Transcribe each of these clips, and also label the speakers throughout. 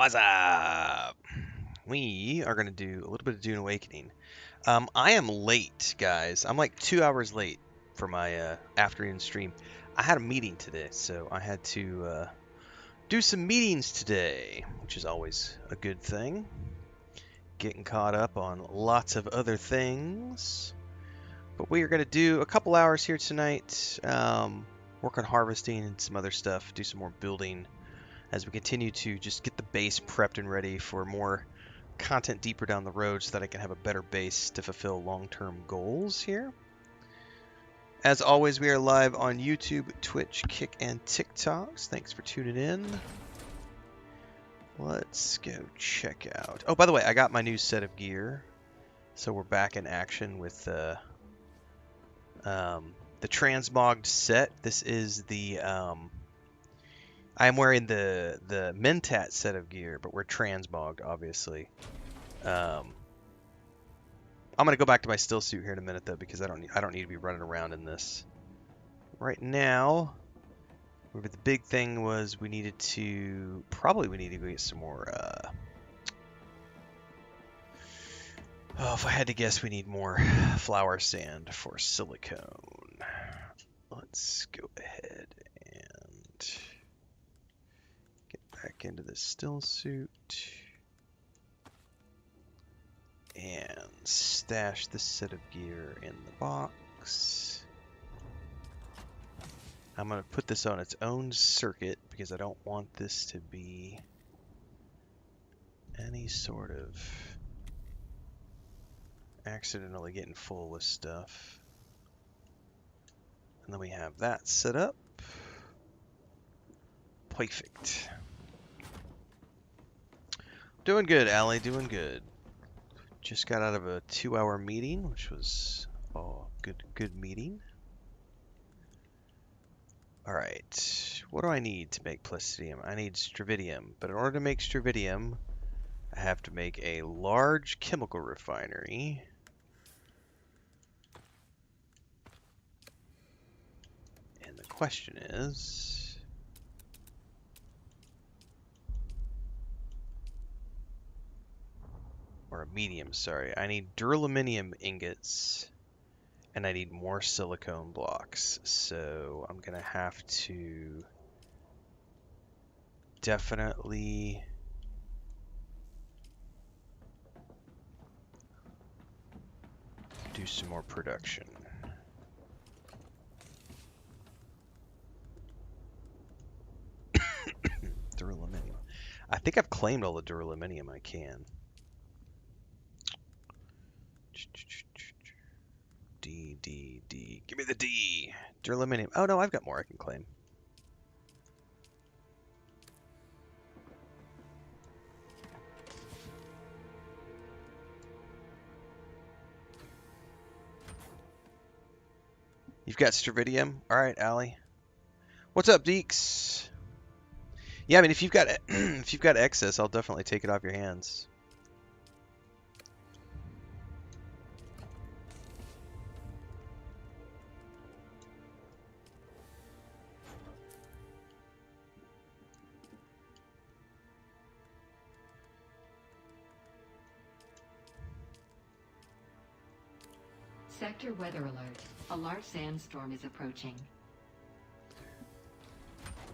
Speaker 1: What's up? We are going to do a little bit of Dune Awakening. I am late, guys. I'm like 2 hours late for my afternoon stream. I had a meeting today, so I had to do some meetings today, which is always a good thing. Getting caught up on lots of other things. But we are going to do a couple hours here tonight, work on harvesting and some other stuff, do some more building as we continue to just get the base prepped and ready for more content deeper down the road so that I can have a better base to fulfill long-term goals here. As always, we are live on YouTube, Twitch, Kick, and TikToks. Thanks for tuning in. Let's go check out. Oh, by the way, I got my new set of gear. So we're back in action with the transmogged set. This is the I'm wearing the Mentat set of gear, but we're transmogged, obviously. I'm gonna go back to my still suit here in a minute, though, because I don't need to be running around in this. Right now, the big thing was we needed to go get some more. Oh, if I had to guess, we need more flour sand for silicone. Let's go ahead and back into the still suit and stash this set of gear in the box. I'm going to put this on its own circuit because I don't want this to be any sort of accidentally getting full with stuff. And then we have that set up. Perfect. Doing good, Allie, doing good. Just got out of a 2-hour meeting, which was good meeting. All right, what do I need to make plastidium? I need stravidium, but in order to make stravidium, I have to make a large chemical refinery. And the question is, or a medium, sorry. I need duraluminum ingots, and I need more silicone blocks. So I'm gonna have to definitely do some more production. Duraluminum. I think I've claimed all the duraluminum I can. D. Give me the D. Duraluminum. Oh, no, I've got more I can claim. You've got stravidium? All right, Allie. What's up, Deeks? Yeah, I mean, if you've got if you've got excess, I'll definitely take it off your hands.
Speaker 2: Sector weather alert. A large sandstorm is approaching.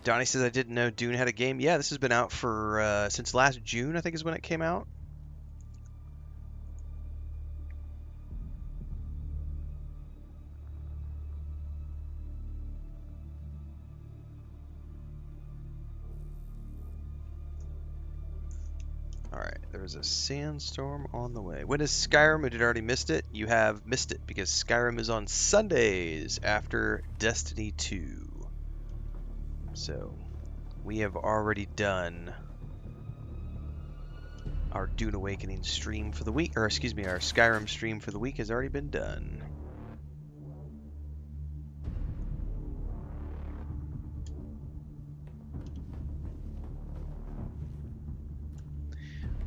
Speaker 1: Donnie says I didn't know Dune had a game. Yeah, this has been out for since last June, I think is when it came out. Alright, there's a sandstorm on the way. When is Skyrim? Who had already missed it? You have missed it because Skyrim is on Sundays after Destiny 2. So, we have already done our Dune Awakening stream for the week, or excuse me, our Skyrim stream for the week has already been done.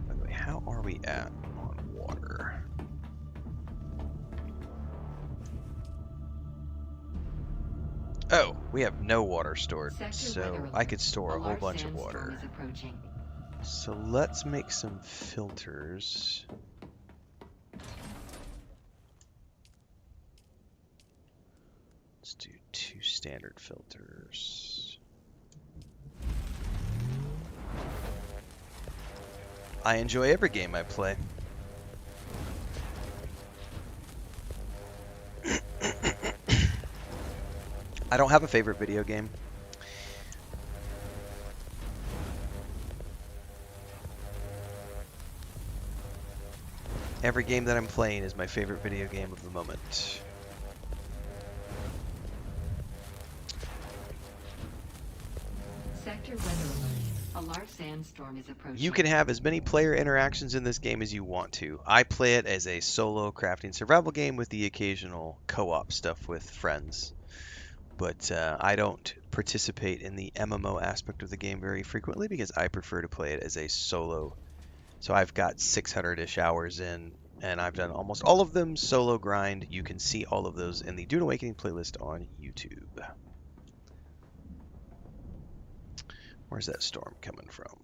Speaker 1: By the way, how are we at on water? Oh, we have no water stored, so I could store a whole bunch of water. So let's make some filters. Let's do 2 standard filters. I enjoy every game I play. I don't have a favorite video game. Every game that I'm playing is my favorite video game of the moment.
Speaker 2: Sector weather alert. A large sandstorm is approaching.
Speaker 1: You can have as many player interactions in this game as you want to. I play it as a solo crafting survival game with the occasional co-op stuff with friends. But I don't participate in the MMO aspect of the game very frequently because I prefer to play it as a solo. So I've got 600-ish hours in, and I've done almost all of them solo grind. You can see all of those in the Dune Awakening playlist on YouTube. Where's that storm coming from?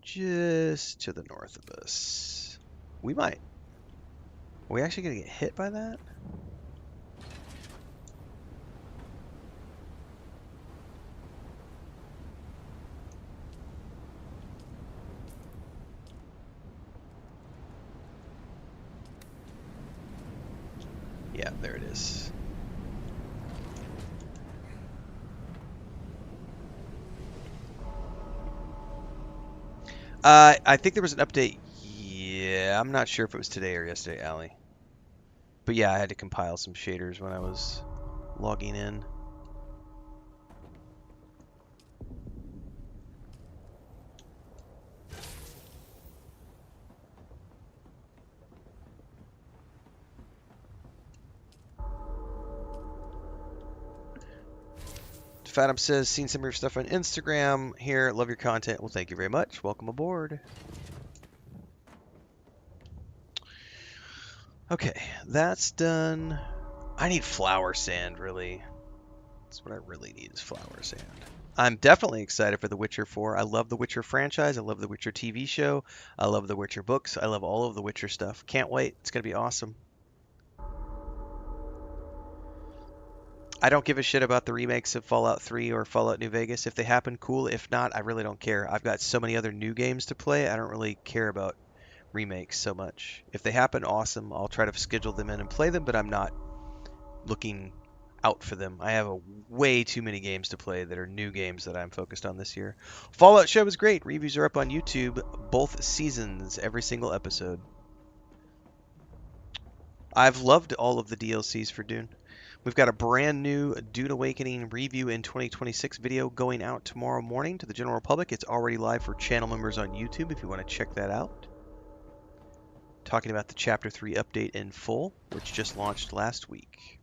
Speaker 1: Just to the north of us. We might. Are we actually going to get hit by that? Yeah, there it is. I think there was an update. Yeah, I'm not sure if it was today or yesterday, Allie. But yeah, I had to compile some shaders when I was logging in. Fathom says, seen some of your stuff on Instagram here. Love your content. Well, thank you very much. Welcome aboard. Okay, that's done. I need flower sand, really. That's what I really need is flower sand. I'm definitely excited for The Witcher 4. I love the Witcher franchise. I love the Witcher TV show. I love the Witcher books. I love all of the Witcher stuff. Can't wait. It's going to be awesome. I don't give a shit about the remakes of Fallout 3 or Fallout New Vegas. If they happen, cool. If not, I really don't care. I've got so many other new games to play. I don't really care about remakes so much. If they happen, awesome. I'll try to schedule them in and play them, but I'm not looking out for them. I have way too many games to play that are new games that I'm focused on this year. Fallout show was great. Reviews are up on YouTube. Both seasons, every single episode. I've loved all of the DLCs for Dune. We've got a brand new Dune Awakening review in 2026 video going out tomorrow morning to the general public. It's already live for channel members on YouTube if you want to check that out. Talking about the Chapter 3 update in full, which just launched last week.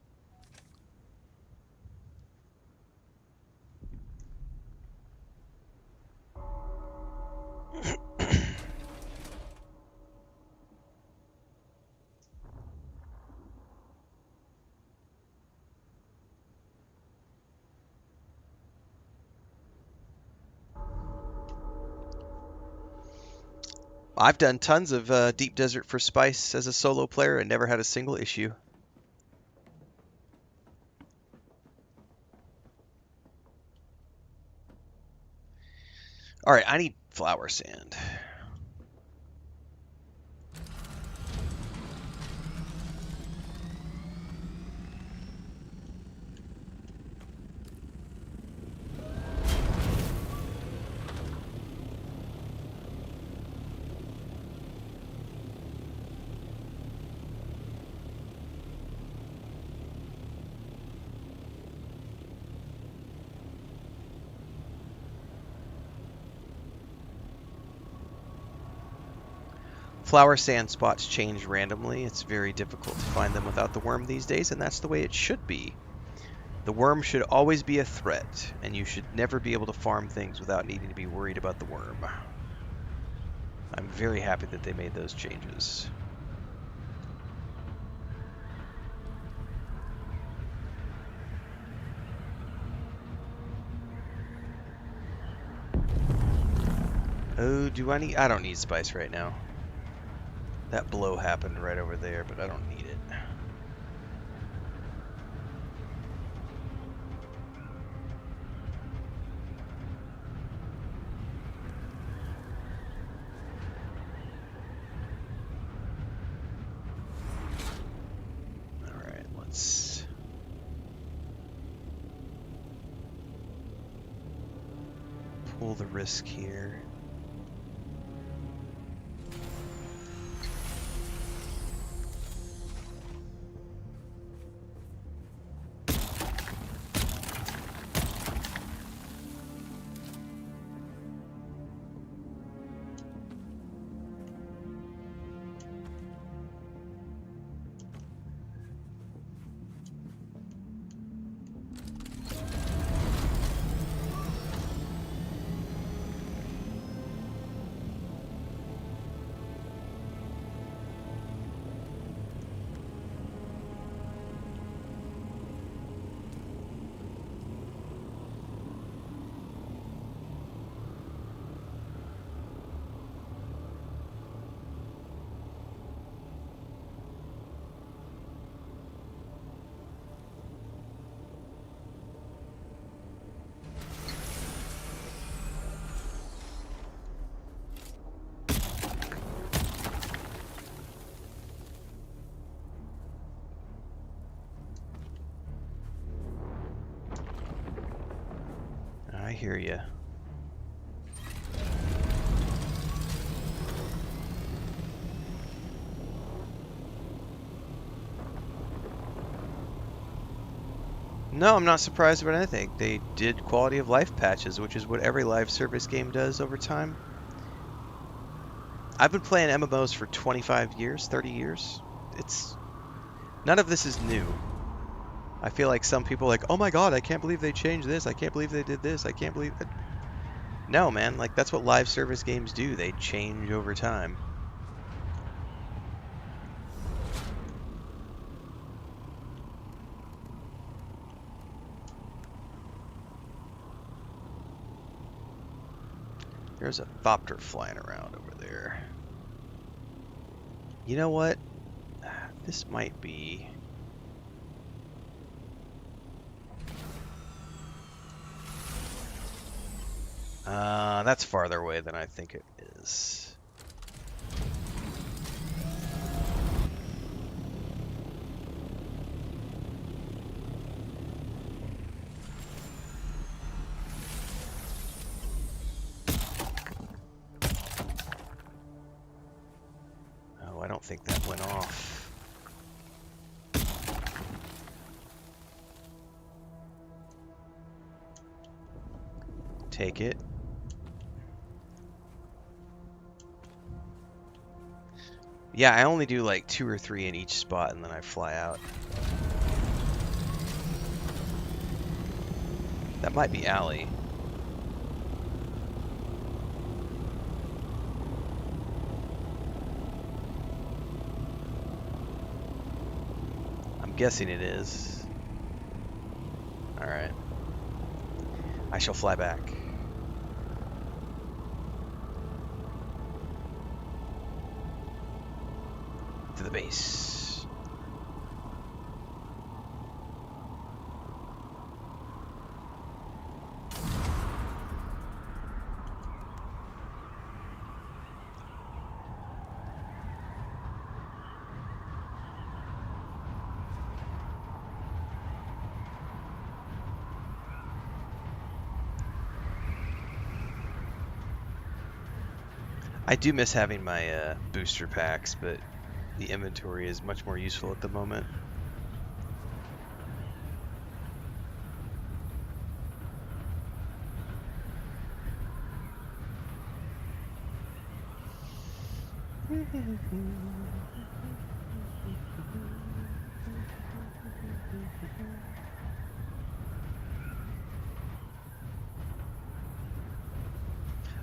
Speaker 1: I've done tons of Deep Desert for Spice as a solo player and never had a single issue. All right, I need flower sand. Flower sand spots change randomly. It's very difficult to find them without the worm these days, and that's the way it should be. The worm should always be a threat, and you should never be able to farm things without needing to be worried about the worm. I'm very happy that they made those changes. Oh, do I need... I don't need spice right now. That blow happened right over there, but I don't need it. Alright, let's... pull the risk here. I hear ya. No, I'm not surprised about anything. They did quality of life patches, which is what every live service game does over time. I've been playing MMOs for 25 years, 30 years. None of this is new. I feel like some people are like, oh my god, I can't believe they changed this. I can't believe they did this. I can't believe it. No, man, like that's what live service games do. They change over time. There's a Thopter flying around over there. You know what? This might be... that's farther away than I think it is. Oh, I don't think that went off. Take it. Yeah, I only do like 2 or 3 in each spot and then I fly out. That might be Allie. I'm guessing it is. Alright. I shall fly back. To the base. I do miss having my booster packs, but the inventory is much more useful at the moment.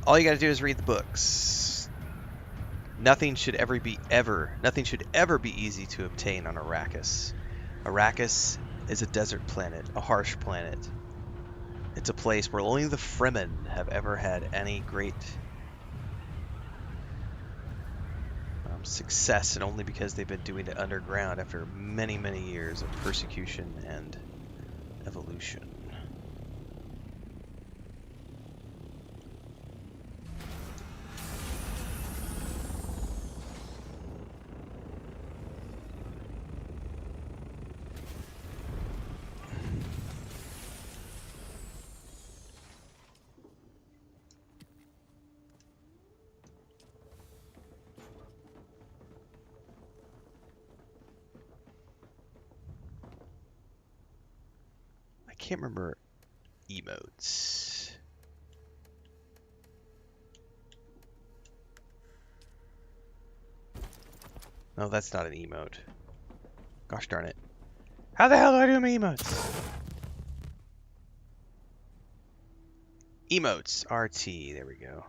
Speaker 1: All you gotta do is read the books. Nothing should ever be easy to obtain on Arrakis. Arrakis is a desert planet, a harsh planet. It's a place where only the Fremen have ever had any great success, and only because they've been doing it underground after many, many years of persecution and evolution. I can't remember emotes. No, that's not an emote. Gosh darn it. How the hell do I do my emotes? Emotes. RT. There we go.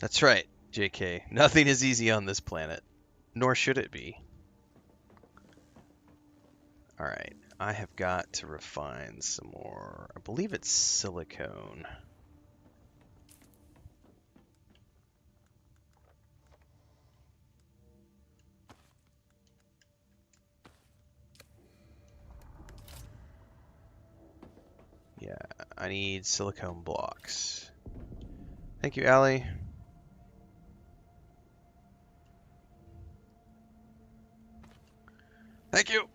Speaker 1: That's right, JK. Nothing is easy on this planet. Nor should it be. Alright, I have got to refine some more. I believe it's silicone. Yeah, I need silicone blocks. Thank you, Allie. Thank you!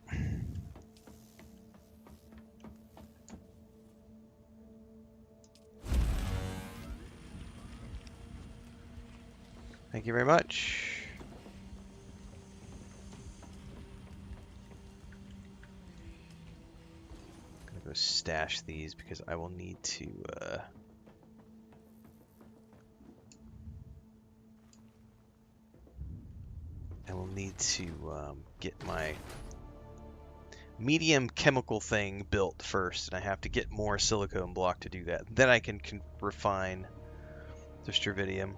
Speaker 1: Thank you very much. I'm gonna go stash these because I will need to, get my medium chemical thing built first, and I have to get more silicone block to do that. Then I can refine the Stravidium.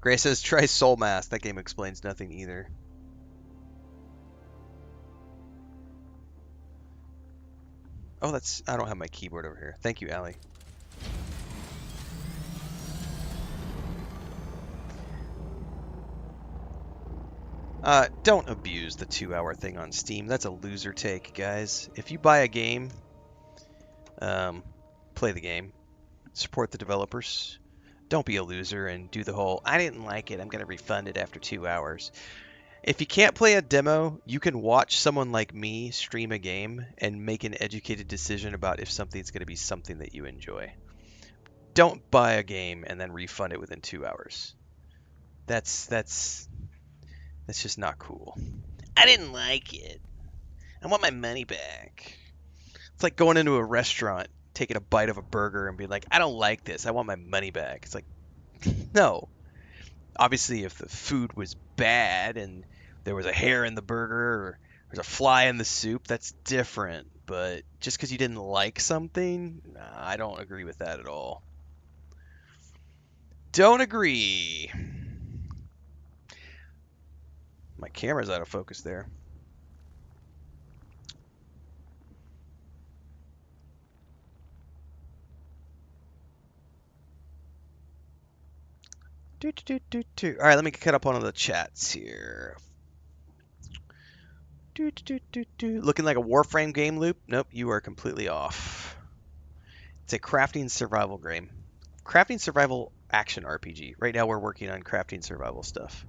Speaker 1: Gray says, try Soul Mass. That game explains nothing either. Oh, I don't have my keyboard over here. Thank you, Allie. Don't abuse the 2-hour thing on Steam. That's a loser take, guys. If you buy a game, play the game. Support the developers. Don't be a loser and do the whole, I didn't like it, I'm going to refund it after 2 hours. If you can't play a demo, you can watch someone like me stream a game and make an educated decision about if something's going to be something that you enjoy. Don't buy a game and then refund it within 2 hours. That's just not cool. I didn't like it. I want my money back. It's like going into a restaurant, taking a bite of a burger and being like, I don't like this. I want my money back. It's like, no. Obviously, if the food was bad and there was a hair in the burger or there's a fly in the soup, that's different. But just because you didn't like something, nah, I don't agree with that at all. Don't agree. My camera's out of focus there. All right, let me cut up one of the chats here. Looking like a Warframe game loop? Nope, you are completely off. It's a crafting survival game. Crafting survival action RPG. Right now we're working on crafting survival stuff.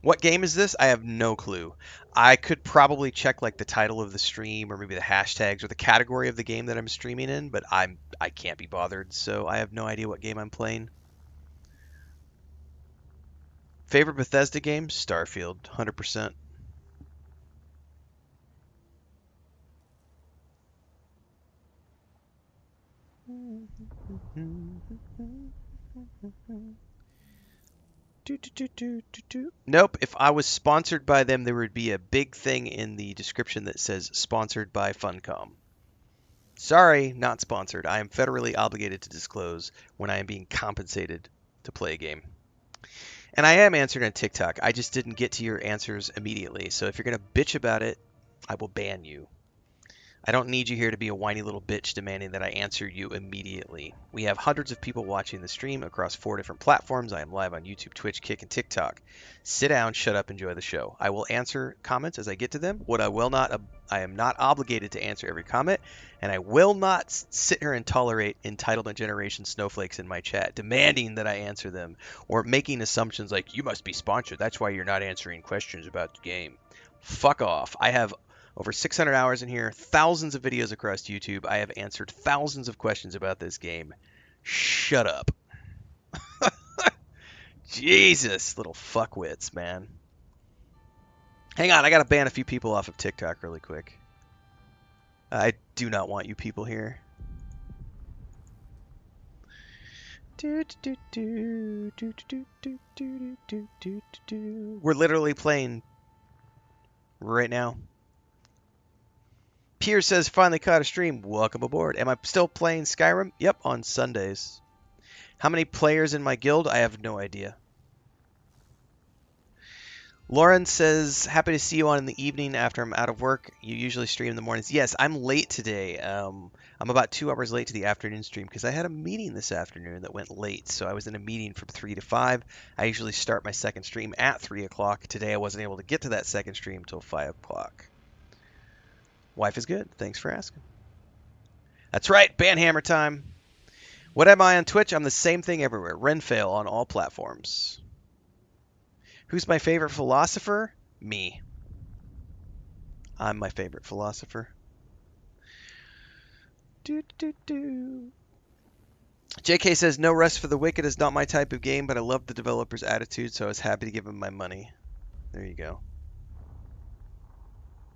Speaker 1: What game is this? I have no clue. I could probably check like the title of the stream or maybe the hashtags or the category of the game that I'm streaming in, but I can't be bothered, so I have no idea what game I'm playing. Favorite Bethesda game? Starfield, 100%. Nope. If I was sponsored by them, there would be a big thing in the description that says sponsored by Funcom. Sorry, not sponsored. I am federally obligated to disclose when I am being compensated to play a game. And I am answering on TikTok. I just didn't get to your answers immediately. So if you're going to bitch about it, I will ban you. I don't need you here to be a whiny little bitch demanding that I answer you immediately. We have hundreds of people watching the stream across 4 different platforms. I am live on YouTube, Twitch, Kick, and TikTok. Sit down, shut up, enjoy the show. I will answer comments as I get to them. I am not obligated to answer every comment, and I will not sit here and tolerate entitlement generation snowflakes in my chat demanding that I answer them or making assumptions like you must be sponsored. That's why you're not answering questions about the game. Fuck off. I have over 600 hours in here, thousands of videos across YouTube. I have answered thousands of questions about this game. Shut up. Jesus, little fuckwits, man. Hang on, I gotta ban a few people off of TikTok really quick. I do not want you people here. We're literally playing right now. Pierre says, finally caught a stream. Welcome aboard. Am I still playing Skyrim? Yep, on Sundays. How many players in my guild? I have no idea. Lauren says, happy to see you on in the evening after I'm out of work. You usually stream in the mornings. Yes, I'm late today. I'm about 2 hours late to the afternoon stream because I had a meeting this afternoon that went late. So I was in a meeting from 3 to 5. I usually start my second stream at 3 o'clock. Today I wasn't able to get to that second stream until 5 o'clock. Wife is good. Thanks for asking. That's right, Banhammer time. What am I on Twitch? I'm the same thing everywhere. Renfail on all platforms. Who's my favorite philosopher? Me. I'm my favorite philosopher. JK says, no Rest for the Wicked is not my type of game, but I love the developer's attitude, so I was happy to give him my money. There you go.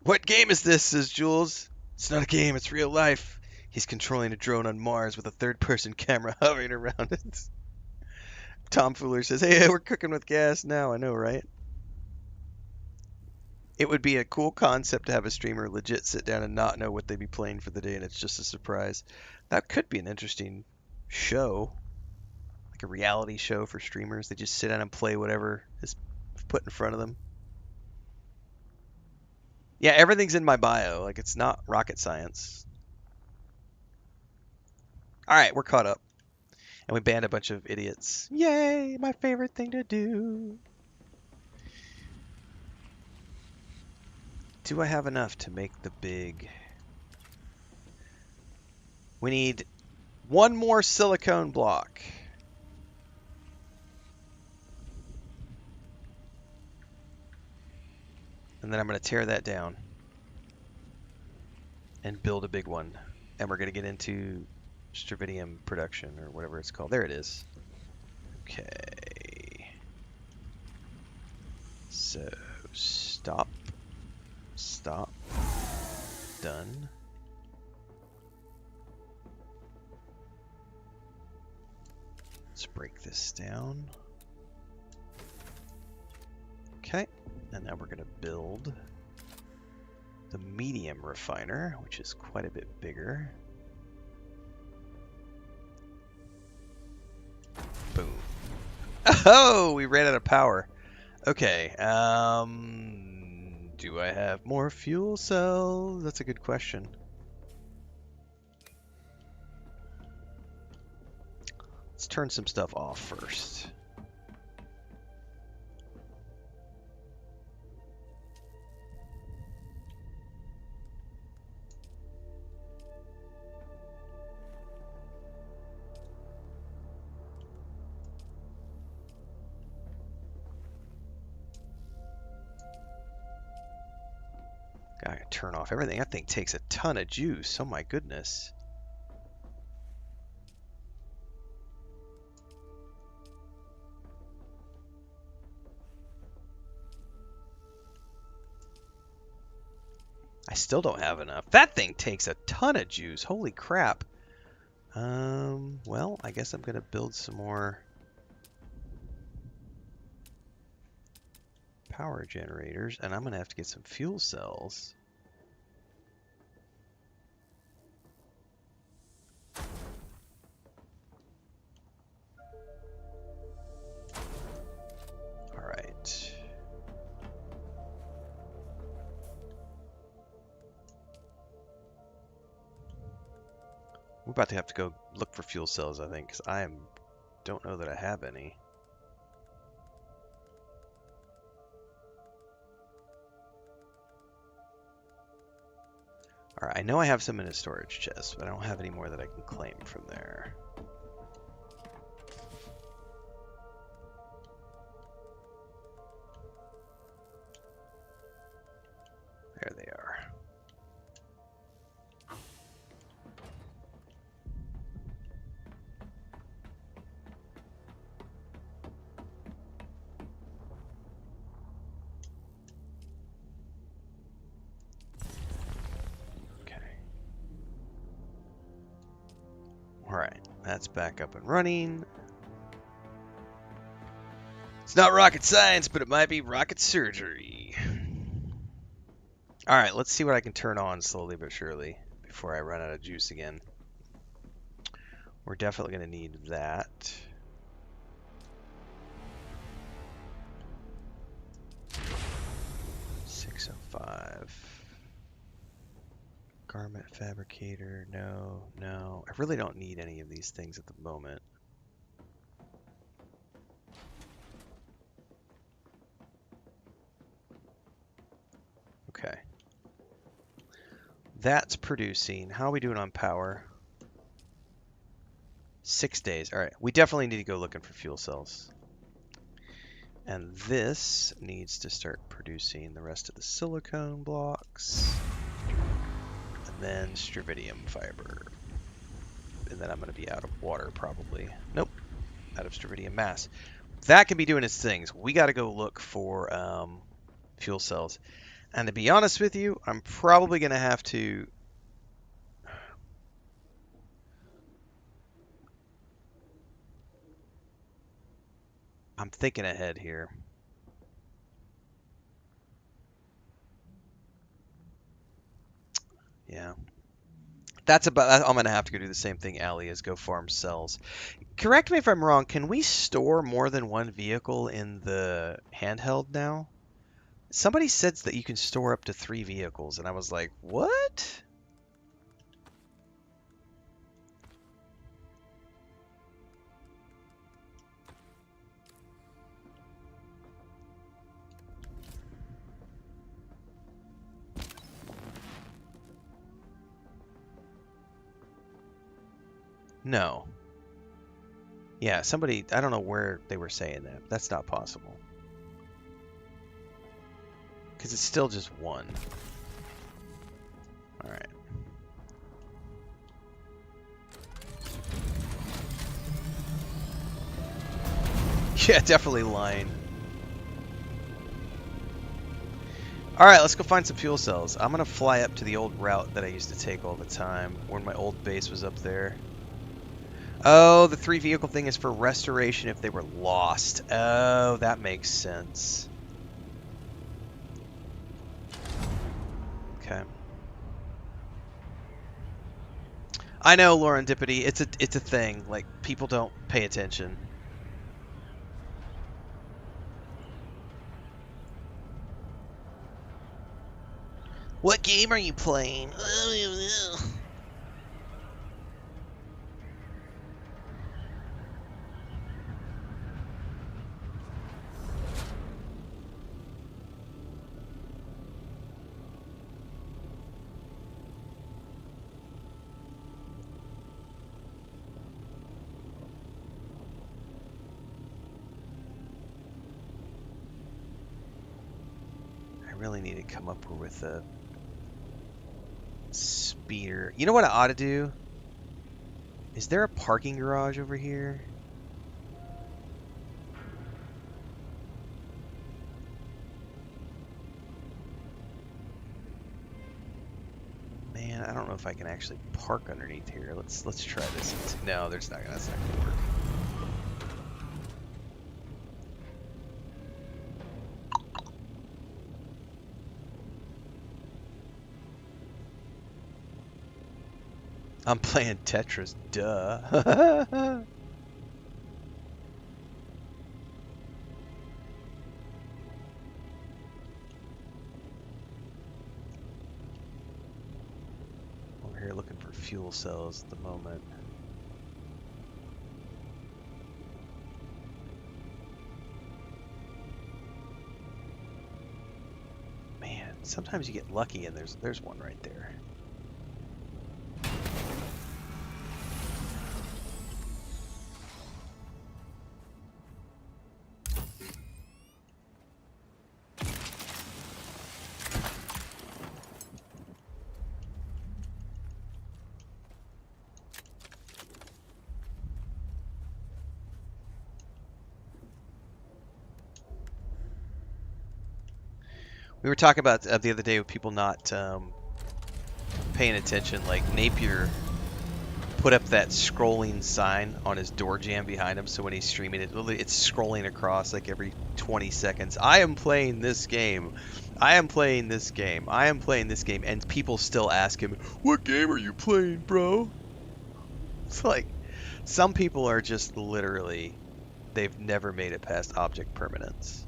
Speaker 1: What game is this, says Jules. It's not a game, it's real life. He's controlling a drone on Mars with a third-person camera hovering around it. Tom Fuller says, hey, we're cooking with gas now. I know, right? It would be a cool concept to have a streamer legit sit down and not know what they'd be playing for the day, and it's just a surprise. That could be an interesting show, like a reality show for streamers. They just sit down and play whatever is put in front of them. Yeah, everything's in my bio. Like, it's not rocket science. All right, we're caught up. And we banned a bunch of idiots. Yay, my favorite thing to do. Do I have enough to make the big... We need one more silicone block. And then I'm going to tear that down. And build a big one. And we're going to get into Stravidium production, or whatever it's called. There it is. Okay. So, stop. Stop. Done. Let's break this down. Okay. And now we're going to build the medium refiner, which is quite a bit bigger. Boom. Oh, we ran out of power. Okay. Do I have more fuel cells? That's a good question. Let's turn some stuff off first. Gotta turn off everything. That thing takes a ton of juice. Oh my goodness. I still don't have enough. That thing takes a ton of juice. Holy crap. Well, I guess I'm gonna build some more power generators, and I'm gonna have to get some fuel cells. All right. We're about to have to go look for fuel cells, I think, because don't know that I have any. All right, I know I have some in a storage chest, but I don't have any more that I can claim from there. There they are. Okay. All right, that's back up and running. It's not rocket science, but it might be rocket surgery. All right, let's see what I can turn on slowly but surely before I run out of juice again. We're definitely going to need that. $605. Garment fabricator, no. I really don't need any of these things at the moment. Okay. That's producing. How are we doing on power? 6 days. All right. We definitely need to go looking for fuel cells. And this needs to start producing the rest of the silicone blocks. And then strontium fiber. And then I'm going to be out of water probably. Nope. Out of strontium mass. That can be doing its things. We got to go look for fuel cells. And to be honest with you, I'm probably going to have to... I'm thinking ahead here. Yeah. That's about... I'm going to have to go do the same thing, Allie, is go farm cells. Correct me if I'm wrong. Can we store more than one vehicle in the handheld now? Somebody said that you can store up to 3 vehicles, and I was like, what? No. Yeah, somebody, I don't know where they were saying that. That's not possible. Because it's still just one. Alright. Yeah, definitely lying. Alright, let's go find some fuel cells. I'm going to fly up to the old route that I used to take all the time, when my old base was up there. Oh, the 3 vehicle thing is for restoration if they were lost. Oh, that makes sense. Okay. I know, Laurendipity. It's a thing. Like, people don't pay attention. What game are you playing? I really need to come up with a speeder. You know what I ought to do? Is there a parking garage over here? Man, I don't know know if I can actually park underneath here. Let's try this. No, that's not gonna work. I'm playing Tetris, duh. Over here looking for fuel cells at the moment. Man, sometimes you get lucky and there's one right there. We were talking about the other day with people not paying attention. Like Napier put up that scrolling sign on his door jamb behind him, so when he's streaming it, it's scrolling across like every 20 seconds. I am playing this game. I am playing this game. I am playing this game, and people still ask him, "What game are you playing, bro?" It's like some people are just literally they've never made it past object permanence.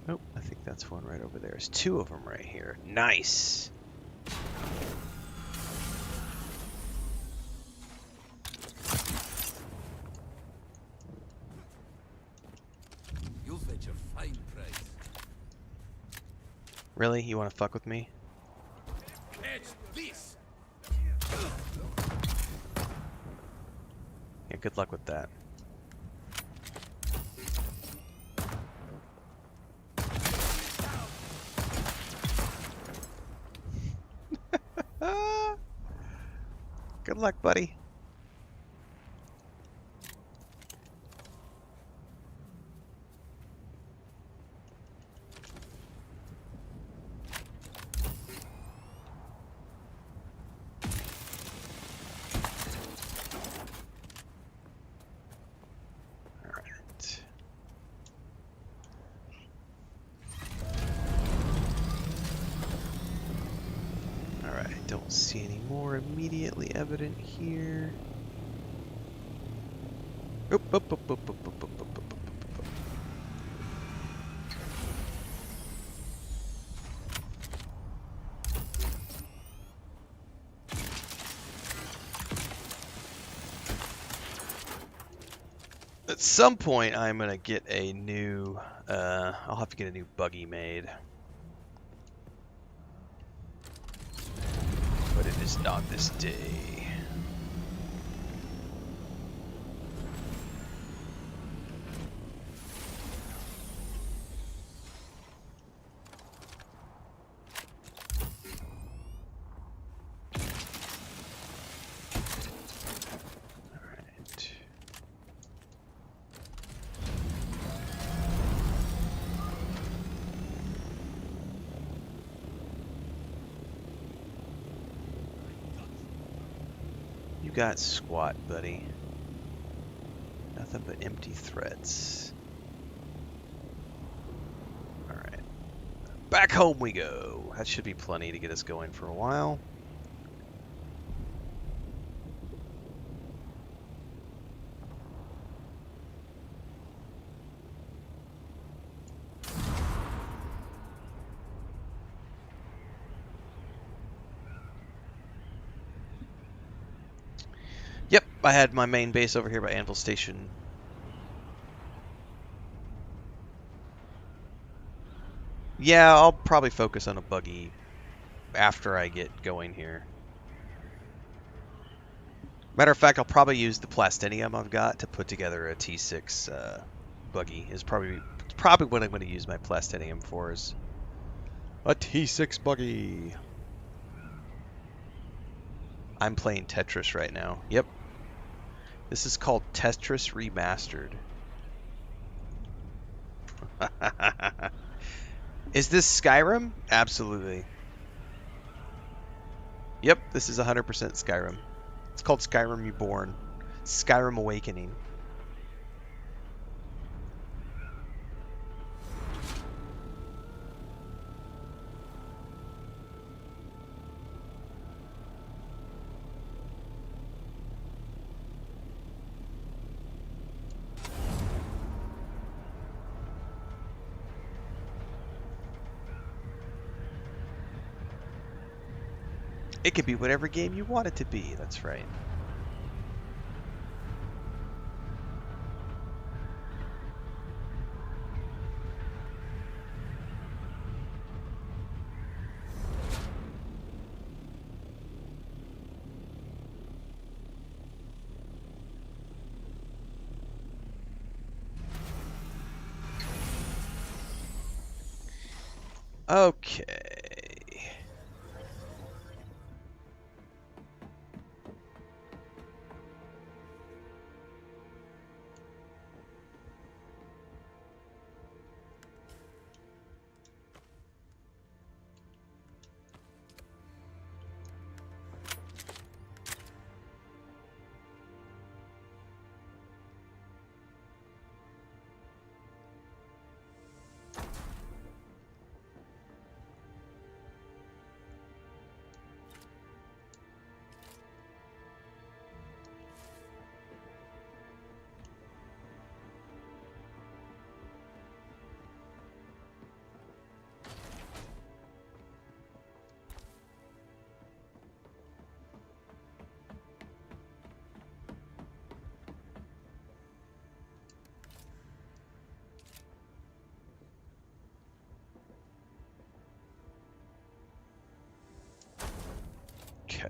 Speaker 1: Oh, I think that's one right over there. There's two of them right here. Nice.
Speaker 3: You'll fetch a fine price.
Speaker 1: Really? You want to fuck with me?
Speaker 3: Catch this!
Speaker 1: Yeah, good luck with that. Good luck, buddy. All right. All right. Don't see any more immediately evident here. Oop, oop, oop, oop, oop, oop, oop, oop, oop, oop, oop. At some point, I'm gonna get a new. I'll have to get a new buggy made, but it is not this day. You got squat, buddy. Nothing but empty threats. Alright. Back home we go. That should be plenty to get us going for a while. I had my main base over here by Anvil Station. Yeah, I'll probably focus on a buggy after I get going here. Matter of fact, I'll probably use the plastinium I've got to put together a T6 buggy. Is probably what I'm going to use my plastinium for, is a T6 buggy. I'm playing Tetris right now. Yep. This is called Tetris Remastered. Is this Skyrim? Absolutely. Yep, this is 100% Skyrim. It's called Skyrim Reborn. Skyrim Awakening. It could be whatever game you want it to be, that's right. Okay. Okay.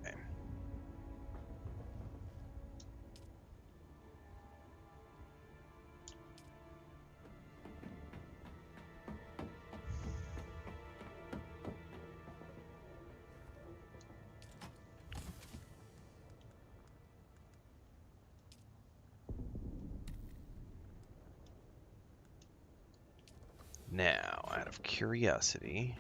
Speaker 1: Now, out of curiosity,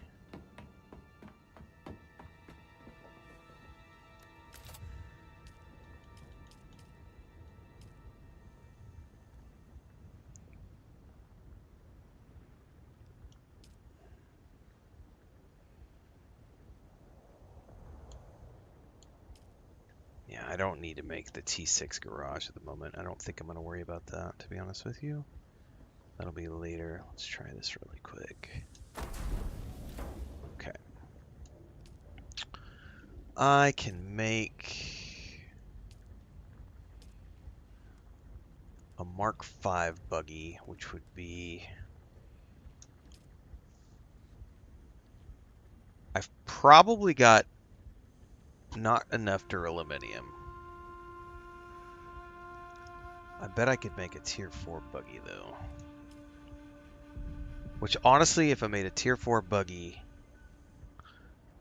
Speaker 1: yeah, I don't need to make the T6 garage at the moment. I don't think I'm going to worry about that, to be honest with you. That'll be later. Let's try this really quick. Okay. I can make a Mark V buggy, which would be... I've probably got not enough duraluminum. I bet I could make a tier 4 buggy though. Which honestly, if I made a tier 4 buggy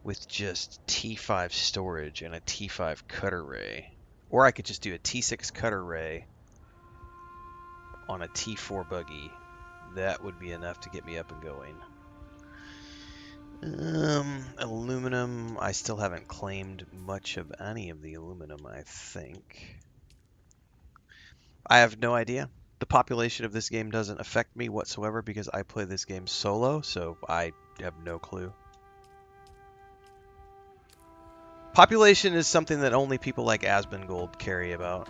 Speaker 1: with just T5 storage and a T5 cutter ray, or I could just do a T6 cutter ray on a T4 buggy, that would be enough to get me up and going. Aluminum, I still haven't claimed much of any of the aluminum, I think. I have no idea. The population of this game doesn't affect me whatsoever because I play this game solo, so I have no clue. Population is something that only people like Asmongold carry about.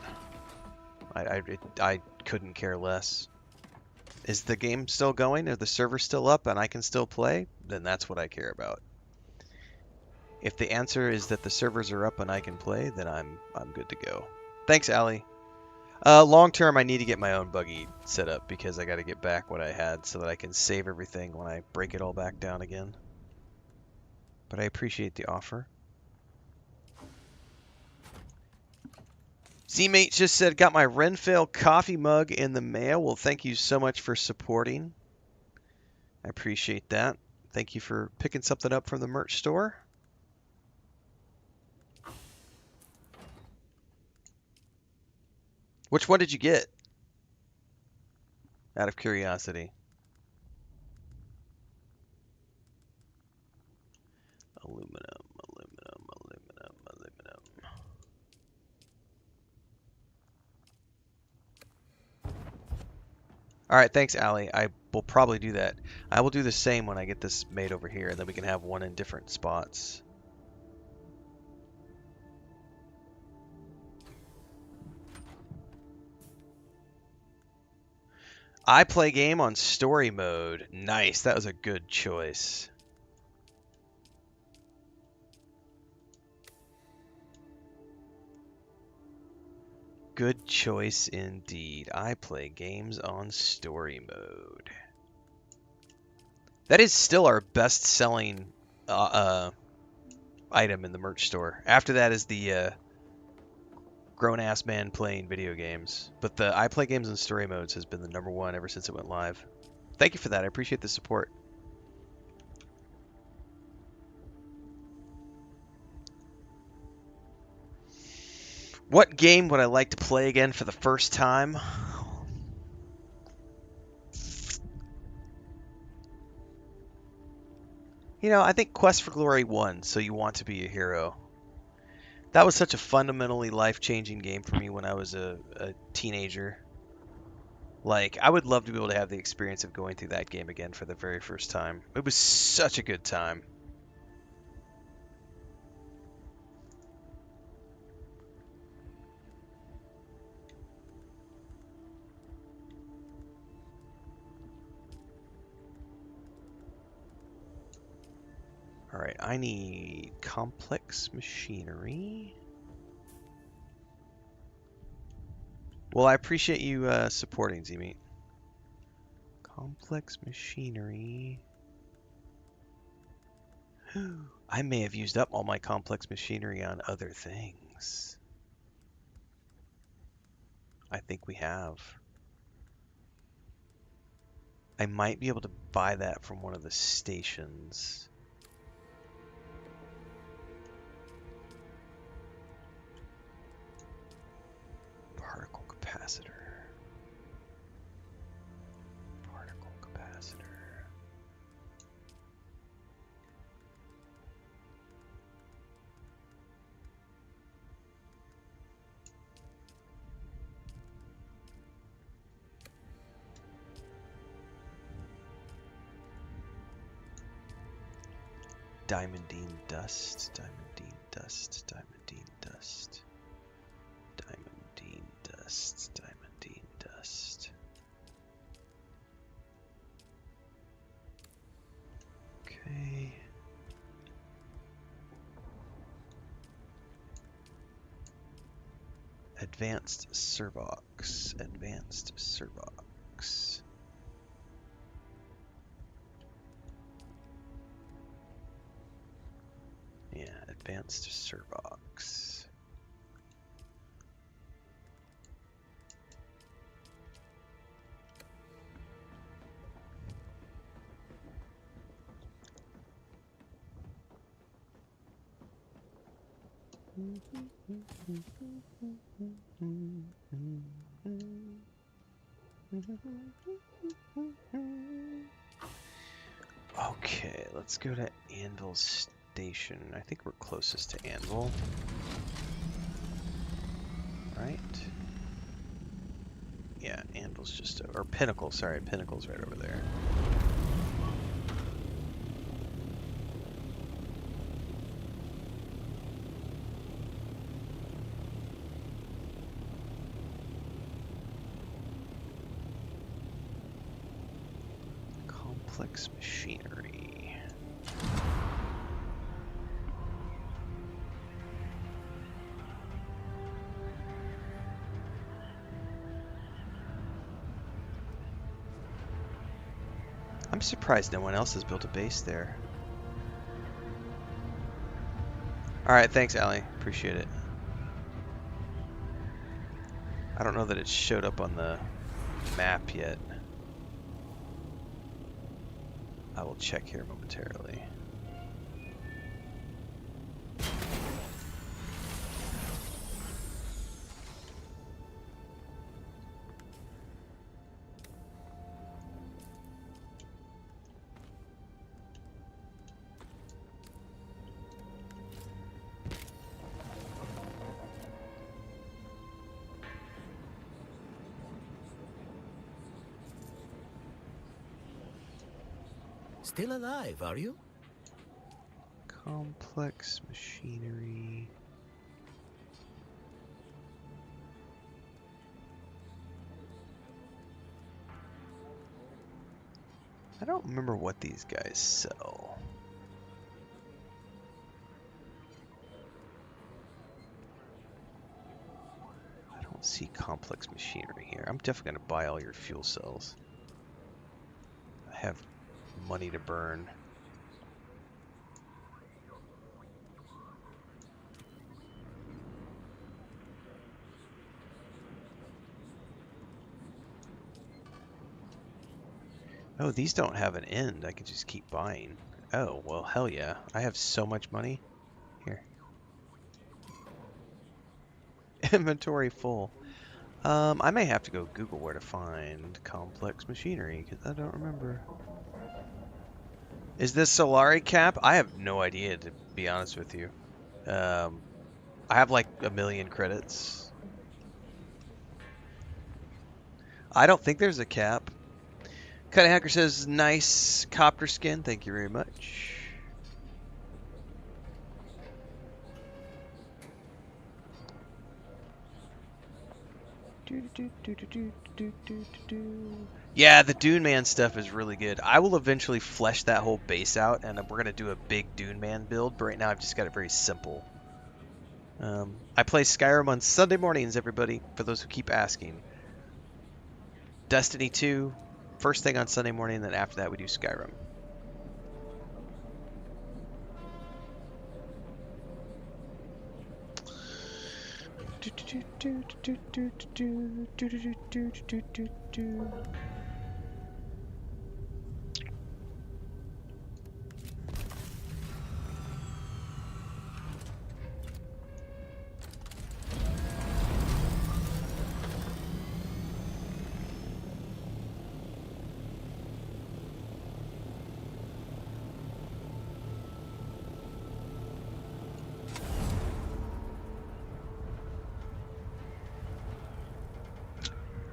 Speaker 1: I couldn't care less. Is the game still going? Are the servers still up and I can still play? Then that's what I care about. If the answer is that the servers are up and I can play, then I'm good to go. Thanks, Allie. Long term, I need to get my own buggy set up because I got to get back what I had so that I can save everything when I break it all back down again. But I appreciate the offer. Z-Mate just said, got my Renfail coffee mug in the mail. Well, thank you so much for supporting. I appreciate that. Thank you for picking something up from the merch store. Which one did you get? Out of curiosity. Aluminum, aluminum, aluminum, aluminum. All right, thanks, Allie. I will probably do that. I will do the same when I get this made over here, and then we can have one in different spots. I play game on story mode. Nice, that was a good choice. Good choice indeed. I play games on story mode. That is still our best-selling item in the merch store. After that is the grown-ass man playing video games. But the I play games on story modes has been the #1 ever since it went live. Thank you for that. I appreciate the support. What game would I like to play again for the first time? You know, I think Quest for Glory won, so you want to be a hero. That was such a fundamentally life-changing game for me when I was a teenager. Like, I would love to be able to have the experience of going through that game again for the very first time. It was such a good time. Alright, I need complex machinery. Well, I appreciate you supporting, Z-Meat. Complex machinery. I may have used up all my complex machinery on other things. I think we have. I might be able to buy that from one of the stations. Particle capacitor. Particle capacitor. Diamondine dust, diamondine dust, diamondine dust. Diamondine dust, diamondine dust. Okay. Advanced Servox, advanced Servox. Yeah, advanced Servox. Okay, let's go to Anvil Station. I think we're closest to Anvil. Right? Yeah, Anvil's just or Pinnacle, sorry, Pinnacle's right over there. Complex machinery. I'm surprised no one else has built a base there. Alright, thanks, Allie. Appreciate it. I don't know that it showed up on the map yet. I will check here momentarily.
Speaker 3: Still alive, are you?
Speaker 1: Complex machinery. I don't remember what these guys sell. I don't see complex machinery here. I'm definitely going to buy all your fuel cells. I have money to burn. Oh, these don't have an end. I could just keep buying. Oh, well, hell yeah. I have so much money. Here. Inventory full. I may have to go Google where to find complex machinery, because I don't remember. Is this Solari cap? I have no idea, to be honest with you. I have like 1,000,000 credits. I don't think there's a cap. Cut Hacker says, nice copter skin. Thank you very much. Yeah, the Dune Man stuff is really good. I will eventually flesh that whole base out, and we're going to do a big Dune Man build, but right now I've just got it very simple. I play Skyrim on Sunday mornings, everybody, for those who keep asking. Destiny 2, first thing on Sunday morning, then after that we do Skyrim.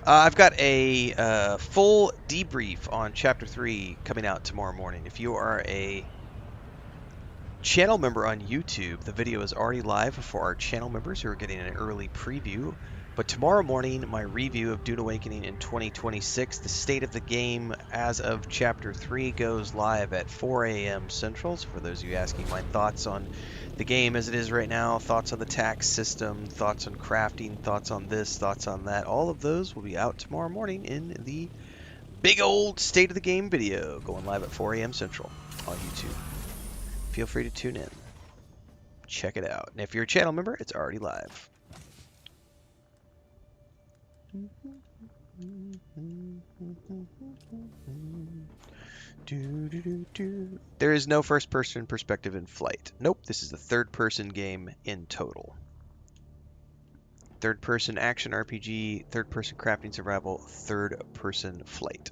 Speaker 1: I've got a full debrief on Chapter 3 coming out tomorrow morning. If you are a channel member on YouTube, the video is already live for our channel members who are getting an early preview. But tomorrow morning, my review of Dune Awakening in 2026, the state of the game as of Chapter 3, goes live at 4 a.m. Central. So for those of you asking my thoughts on the game as it is right now, thoughts on the tax system, thoughts on crafting, thoughts on this, thoughts on that, all of those will be out tomorrow morning in the big old state of the game video going live at 4 a.m. Central on YouTube. Feel free to tune in. Check it out. And if you're a channel member, it's already live. There is no first-person perspective in Flight. Nope, this is the third-person game in total. Third-person action RPG, third-person crafting survival, third-person flight.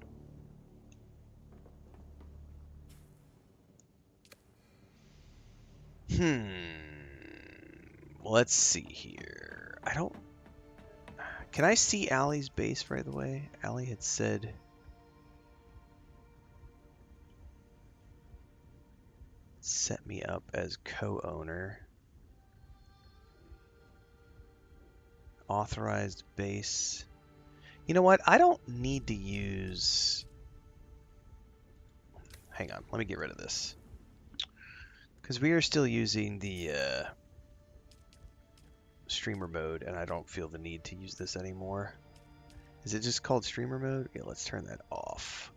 Speaker 1: Let's see here. I don't... Can I see Allie's base, by the way? Allie had said... set me up as co-owner. Authorized base. You know what? I don't need to use... Hang on, let me get rid of this. Because we are still using the streamer mode, and I don't feel the need to use this anymore. Is it just called streamer mode? Yeah, let's turn that off.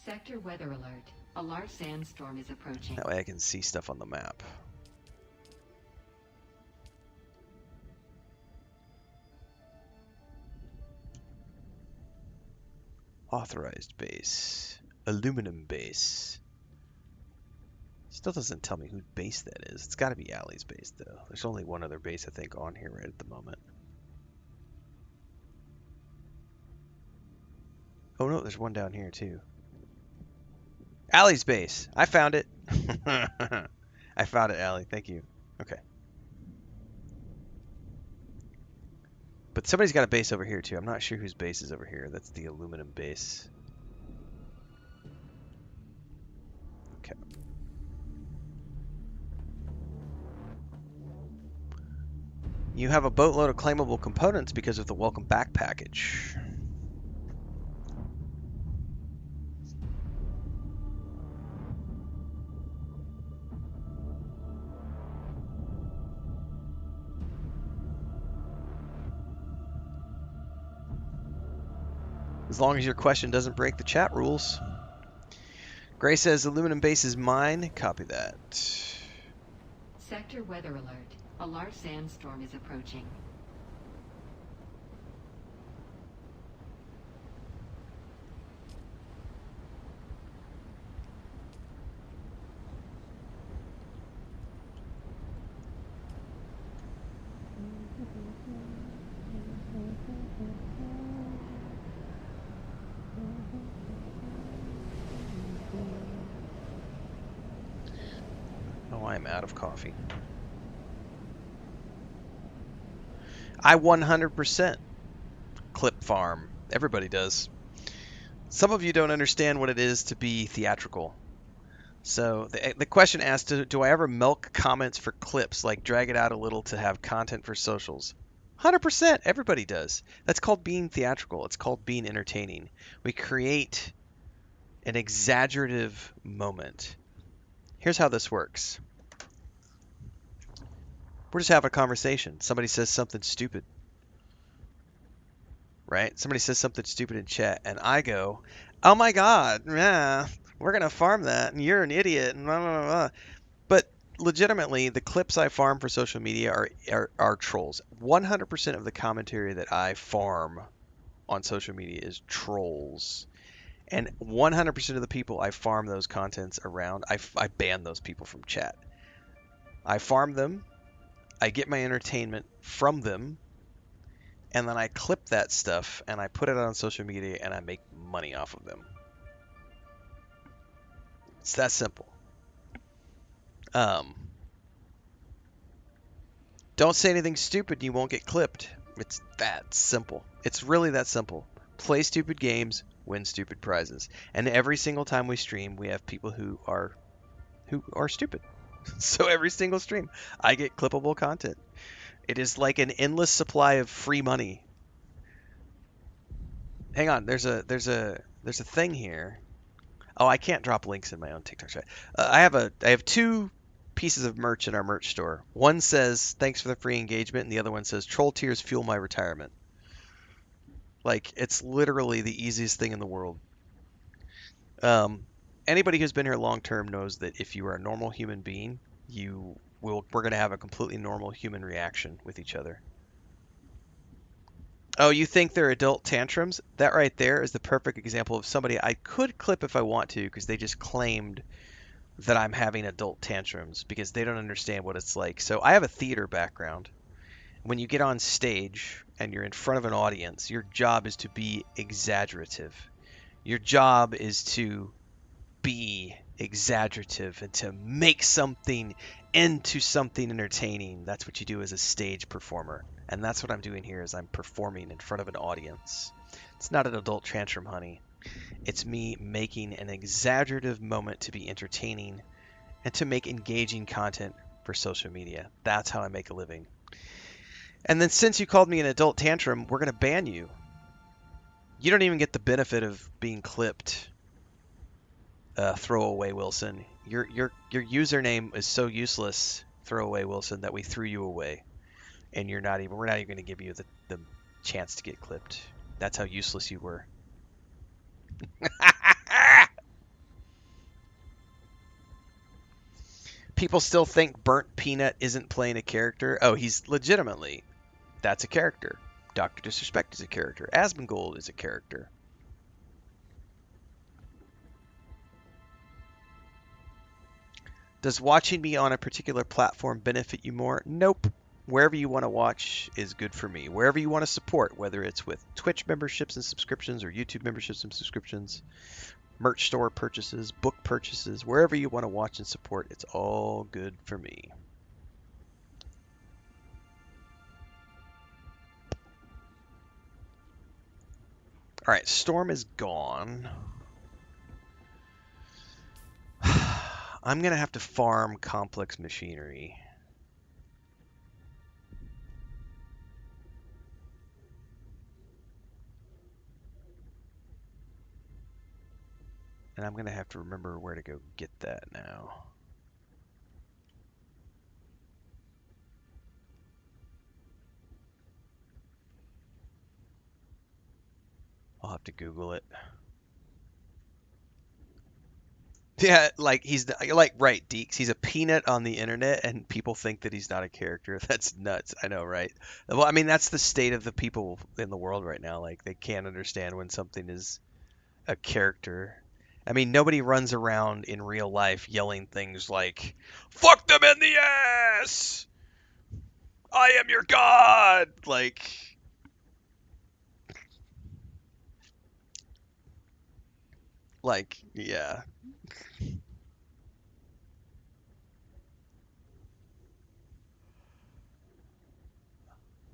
Speaker 2: Sector weather alert. A large sandstorm is approaching.
Speaker 1: That way I can see stuff on the map. Authorized base. Aluminum base. Still doesn't tell me whose base that is. It's got to be Allie's base, though. There's only one other base, I think, on here right at the moment. Oh, no, there's one down here, too. Allie's base. I found it. I found it, Allie. Thank you. Okay. But somebody's got a base over here, too. I'm not sure whose base is over here. That's the aluminum base. Okay. You have a boatload of claimable components because of the welcome back package. As long as your question doesn't break the chat rules. Gray says aluminum base is mine. Copy that.
Speaker 2: Sector weather alert. A large sandstorm is approaching.
Speaker 1: Oh, I am out of coffee. I 100% clip farm. Everybody does. Some of you don't understand what it is to be theatrical. So the question asked, do I ever milk comments for clips, like drag it out a little to have content for socials? 100%. Everybody does. That's called being theatrical. It's called being entertaining. We create an exaggerative moment. Here's how this works. We're just having a conversation. Somebody says something stupid. Right? Somebody says something stupid in chat, and I go, oh my God, yeah, we're going to farm that, and you're an idiot, and blah, blah, blah. But legitimately, the clips I farm for social media are trolls. 100% of the commentary that I farm on social media is trolls. And 100% of the people I farm those contents around, I ban those people from chat. I farm them, I get my entertainment from them, and then I clip that stuff and I put it on social media and I make money off of them. It's that simple. Don't say anything stupid, you won't get clipped. It's that simple. It's really that simple. Play stupid games, win stupid prizes. And every single time we stream, we have people who are stupid. So every single stream, I get clippable content. It is like an endless supply of free money. Hang on, there's a thing here. Oh, I can't drop links in my own TikTok chat. I have two pieces of merch in our merch store. One says thanks for the free engagement, and the other one says troll tears fuel my retirement. Like, it's literally the easiest thing in the world. Anybody who's been here long term knows that if you are a normal human being, we're going to have a completely normal human reaction with each other. Oh, you think they're adult tantrums? That right there is the perfect example of somebody I could clip if I want to, because they just claimed that I'm having adult tantrums because they don't understand what it's like. So I have a theater background. When you get on stage and you're in front of an audience, your job is to be exaggerative. Your job is to be exaggerative and to make something into something entertaining. That's what you do as a stage performer. And that's what I'm doing here, is I'm performing in front of an audience. It's not an adult tantrum, honey. It's me making an exaggerative moment to be entertaining and to make engaging content for social media. That's how I make a living. And then since you called me an adult tantrum, we're going to ban you. You don't even get the benefit of being clipped. Throwaway Wilson. Your username is so useless, Throwaway Wilson, that we threw you away. And we're not even going to give you the chance to get clipped. That's how useless you were. People still think Burnt Peanut isn't playing a character. Oh, he's legitimately. That's a character. Dr. Disrespect is a character. Asmongold is a character. Does watching me on a particular platform benefit you more? Nope. Wherever you want to watch is good for me. Wherever you want to support, whether it's with Twitch memberships and subscriptions or YouTube memberships and subscriptions, merch store purchases, book purchases, wherever you want to watch and support, it's all good for me. All right, Storm is gone. I'm going to have to farm complex machinery. And I'm going to have to remember where to go get that now. I'll have to Google it. Yeah, like you're like right, Deeks. He's a peanut on the internet, and people think that he's not a character. That's nuts. I know, right? Well, I mean, that's the state of the people in the world right now. Like they can't understand when something is a character. I mean, nobody runs around in real life yelling things like "fuck them in the ass," "I am your god." Like, yeah.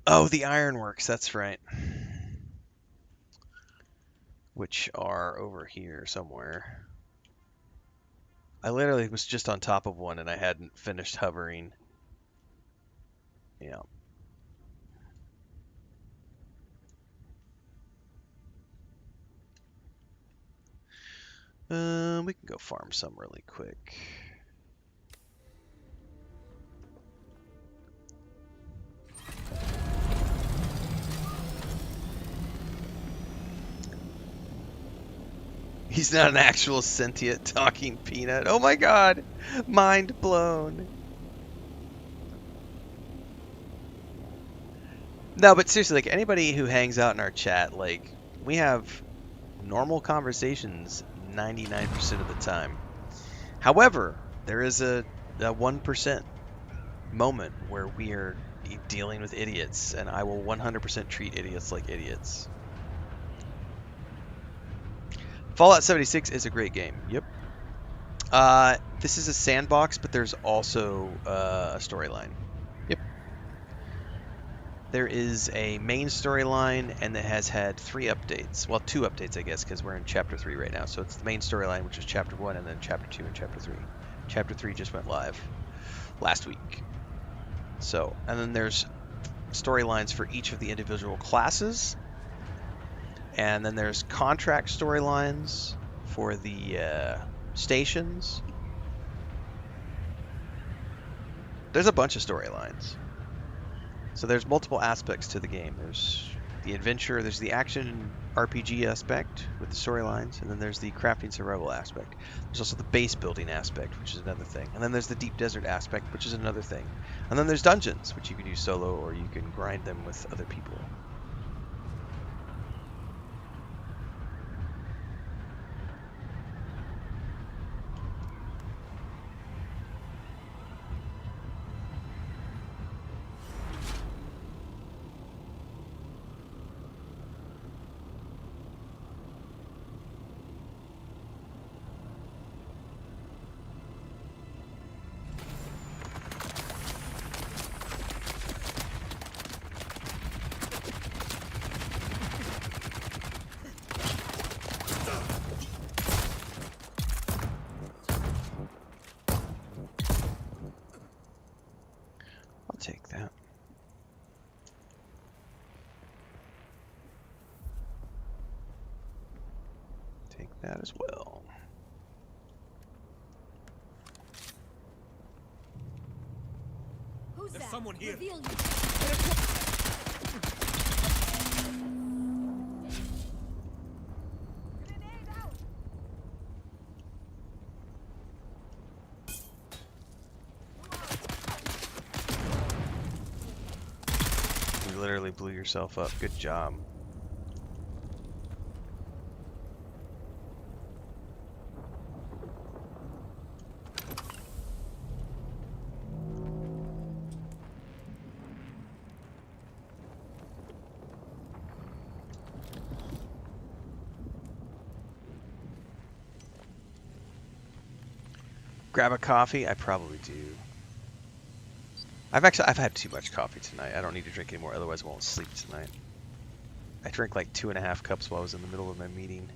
Speaker 1: Oh, the ironworks. That's right. Which are over here somewhere. I literally was just on top of one and I hadn't finished hovering. Yeah. We can go farm some really quick. He's not an actual sentient talking peanut. Oh my god! Mind blown. No, but seriously, like anybody who hangs out in our chat, like we have normal conversations 99% of the time. However, there is a 1% moment where we are dealing with idiots, and I will 100% treat idiots like idiots. Fallout 76 is a great game. Yep. This is a sandbox, but there's also a storyline. Yep. There is a main storyline, and it has had 3 updates. Well, 2 updates, I guess, because we're in Chapter 3 right now. So it's the main storyline, which is Chapter 1, and then Chapter 2 and Chapter 3. Chapter 3 just went live last week. So, and then there's storylines for each of the individual classes. And then there's contract storylines for the stations. There's a bunch of storylines. So there's multiple aspects to the game. There's the adventure, there's the action RPG aspect with the storylines, and then there's the crafting survival aspect. There's also the base building aspect, which is another thing. And then there's the deep desert aspect, which is another thing. And then there's dungeons, which you can do solo or you can grind them with other people. I'll take that. Take that as well.
Speaker 4: Who's
Speaker 3: There's
Speaker 4: that?
Speaker 3: someone here.
Speaker 4: Reveal you. Grenade out.
Speaker 1: literally blew yourself up. Good job. Grab a coffee? I probably do. I've had too much coffee tonight. I don't need to drink anymore, otherwise I won't sleep tonight. I drank like 2.5 cups while I was in the middle of my meeting.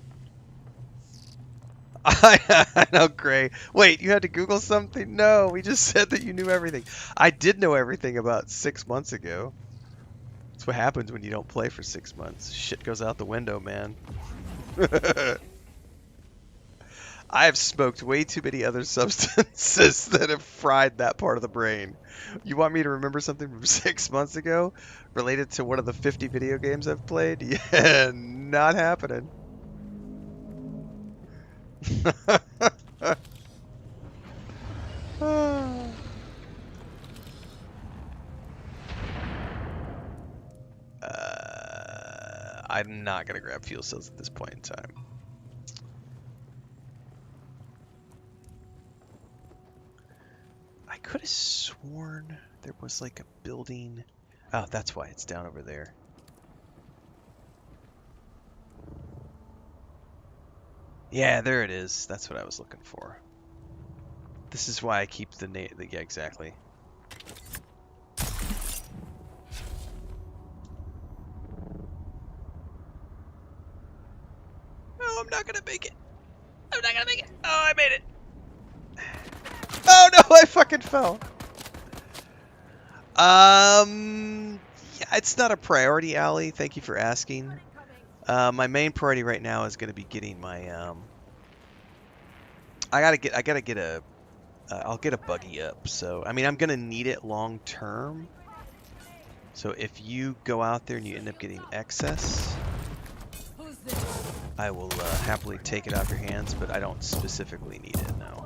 Speaker 1: I know, Gray. Wait, you had to Google something? No, we just said that you knew everything. I did know everything about 6 months ago. That's what happens when you don't play for 6 months. Shit goes out the window, man. I have smoked way too many other substances that have fried that part of the brain. You want me to remember something from 6 months ago related to one of the 50 video games I've played? Yeah, not happening. I'm not gonna grab fuel cells at this point in time. I could have sworn there was like a building. Oh, that's why it's down over there. Yeah, there it is. That's what I was looking for. This is why I keep the name. Yeah, exactly. Oh, I'm not gonna make it. I'm not gonna make it. Oh, I made it. Oh no, I fucking fell. Yeah, it's not a priority, Allie. Thank you for asking. My main priority right now is going to be getting my I gotta get a I'll get a buggy up. So I mean, I'm gonna need it long term. So if you go out there and you end up getting excess, I will happily take it off your hands. But I don't specifically need it now.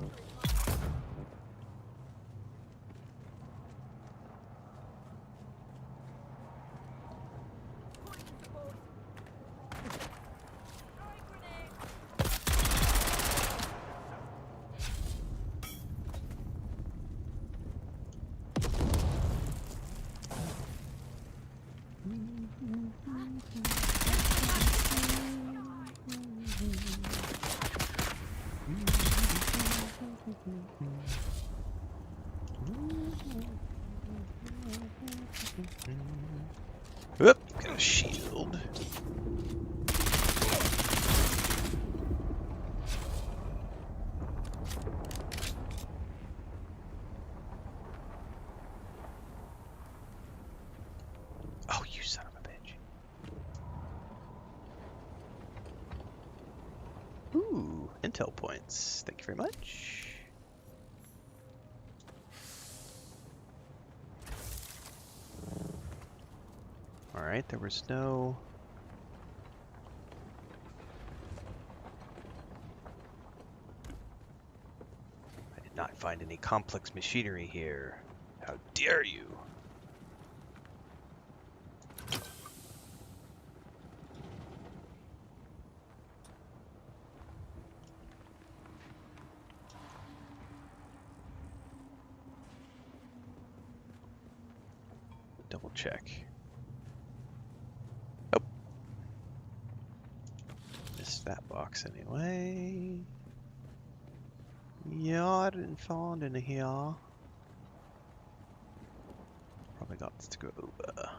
Speaker 1: Oop, got a shield. Oh, you son of a bitch. Ooh, intel points. Thank you very much. Alright, there was no... I did not find any complex machinery here. How dare you? Double check. Oh. Missed that box anyway. Yeah, I didn't find any here. Probably got to go over.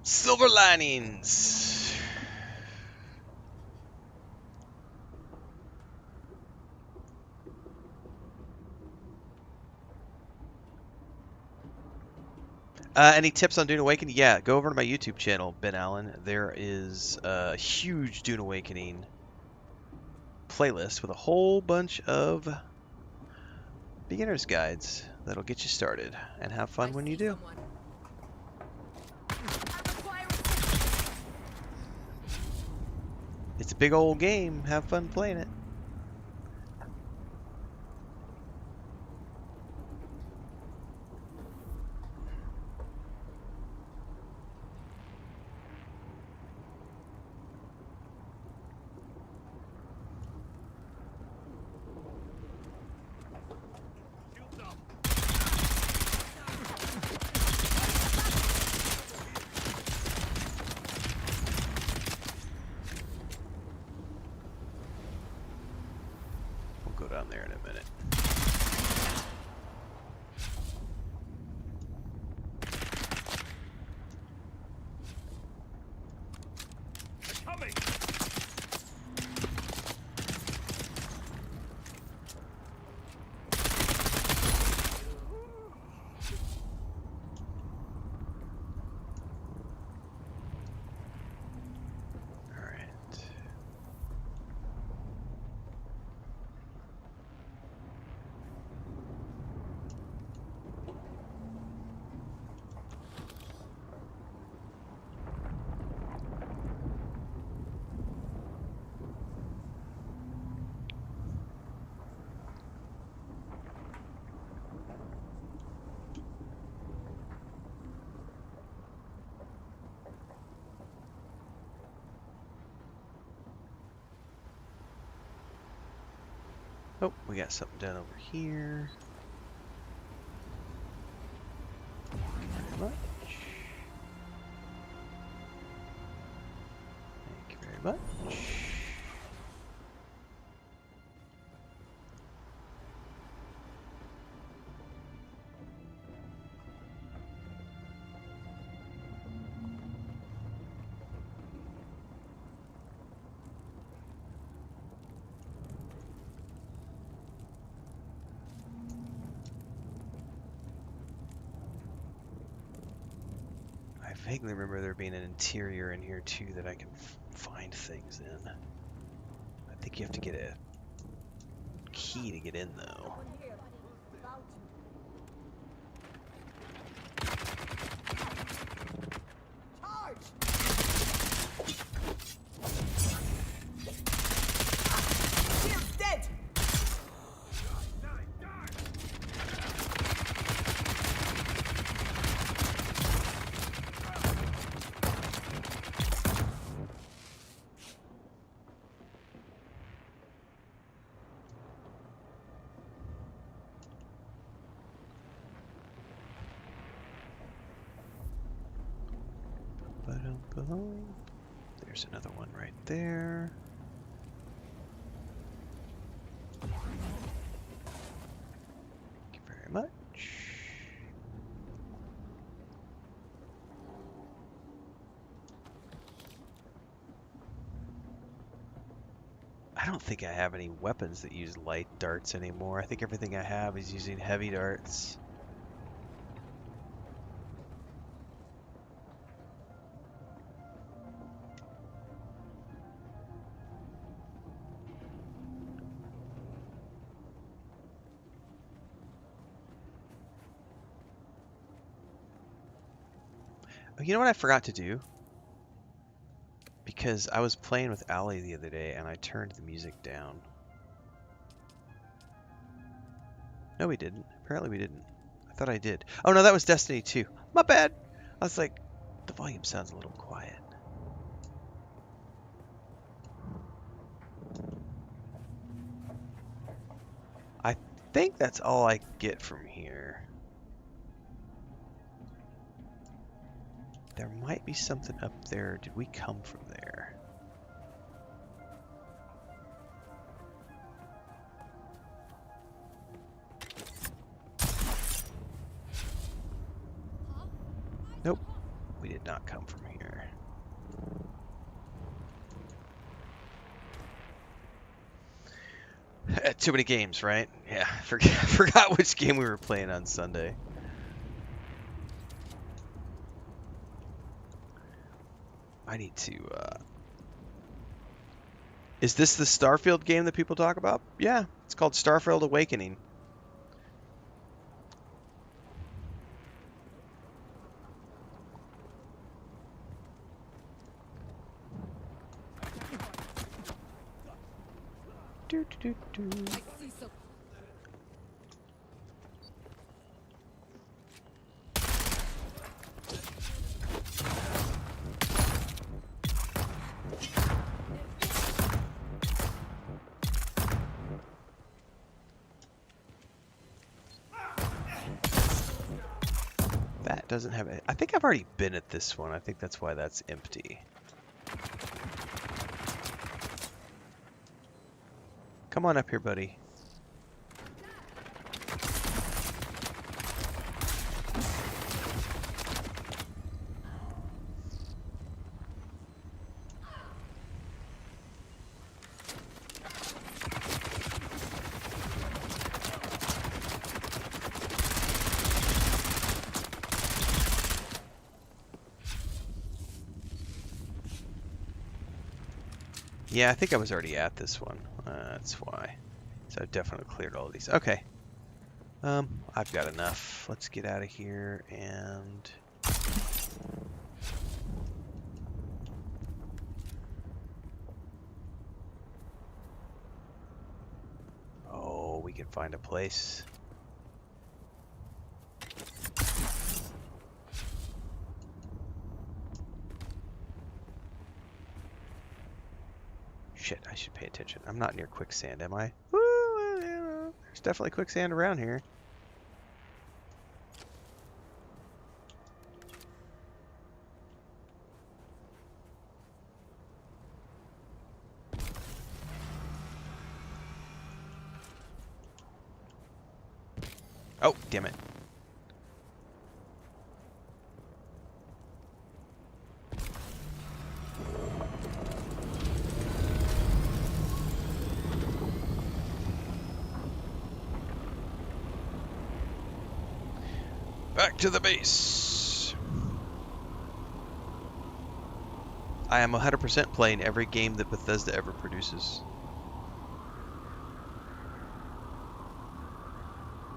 Speaker 1: Silver linings! Any tips on Dune Awakening? Yeah, go over to my YouTube channel, Ben Allen. There is a huge Dune Awakening playlist with a whole bunch of beginner's guides that'll get you started and have fun when you do. It's a big old game. Have fun playing it. We'll go down there in a minute.
Speaker 3: Coming.
Speaker 1: All right. Oh, we got something done over here. Thank you very much. Thank you very much. I vaguely remember there being an interior in here too that I can find things in. I think you have to get a key to get in though.
Speaker 4: Shield's dead!
Speaker 1: Ba-dum-ba-dum. There's another one right there. Thank you very much. I don't think I have any weapons that use light darts anymore. I think everything I have is using heavy darts. Oh, you know what I forgot to do? Because I was playing with Allie the other day and I turned the music down. No, we didn't. Apparently we didn't. I thought I did. Oh no, that was Destiny 2. My bad. I was like, the volume sounds a little quiet. I think that's all I get from here. There might be something up there. Did we come from there? Nope. We did not come from here. Too many games, right? Yeah, forgot which game we were playing on Sunday. I need to, Is this the Starfield game that people talk about? Yeah, it's called Starfield Awakening. Do, do, do, do. That doesn't have it. I think I've already been at this one. I think that's why that's empty. Come on up here, buddy. Yeah, I think I was already at this one. That's why. So I've definitely cleared all of these. Okay. I've got enough. Let's get out of here and... Oh, we can find a place. Shit, I should pay attention. I'm not near quicksand, am I? Woo, there's definitely quicksand around here. Oh, damn it. Back to the base. I am 100% playing every game that Bethesda ever produces.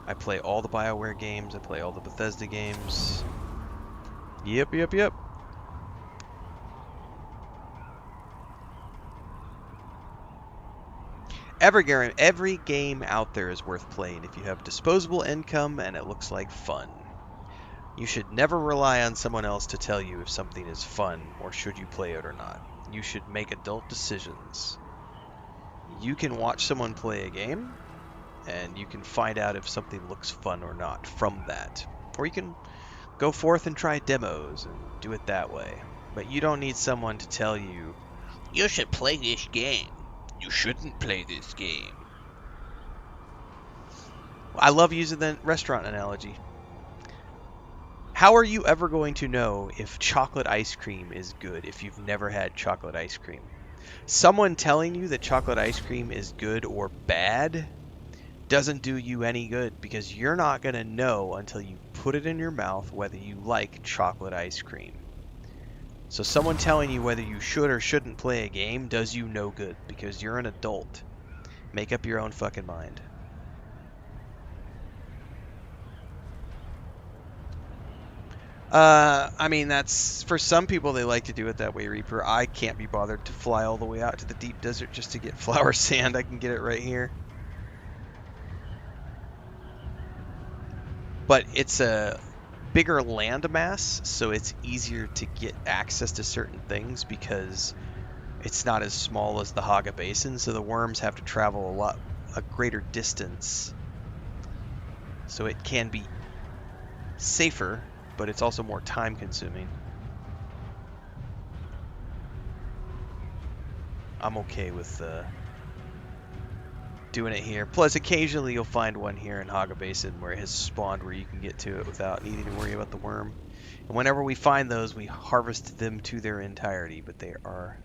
Speaker 1: I play all the BioWare games. I play all the Bethesda games. Yep, yep, yep. Every game out there is worth playing if you have disposable income and it looks like fun. You should never rely on someone else to tell you if something is fun or should you play it or not. You should make adult decisions. You can watch someone play a game and you can find out if something looks fun or not from that. Or you can go forth and try demos and do it that way. But you don't need someone to tell you, you should play this game. You shouldn't play this game. I love using the restaurant analogy. How are you ever going to know if chocolate ice cream is good if you've never had chocolate ice cream? Someone telling you that chocolate ice cream is good or bad doesn't do you any good because you're not going to know until you put it in your mouth whether you like chocolate ice cream. So someone telling you whether you should or shouldn't play a game does you no good because you're an adult. Make up your own fucking mind. I mean, that's for some people, they like to do it that way, Reaper. I can't be bothered to fly all the way out to the deep desert just to get flower sand. I can get it right here. But it's a bigger land mass, so it's easier to get access to certain things because it's not as small as the Haga Basin, so the worms have to travel a greater distance. So it can be safer, but it's also more time consuming. I'm okay with doing it here. Plus, occasionally you'll find one here in Haga Basin where it has spawned where you can get to it without needing to worry about the worm. And whenever we find those, we harvest them to their entirety, but they are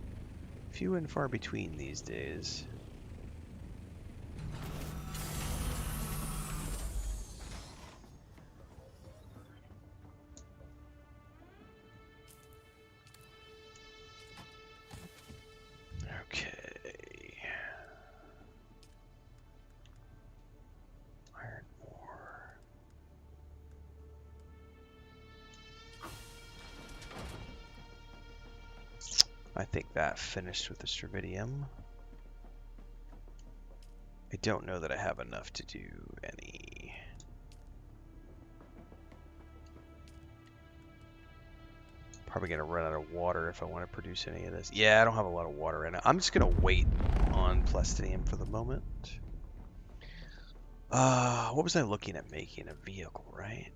Speaker 1: few and far between these days. I think that finished with the Stravidium. I don't know that I have enough to do any. Probably gonna run out of water if I want to produce any of this. Yeah, I don't have a lot of water right now. I'm just gonna wait on plastinium for the moment. What was I looking at making? A vehicle, right?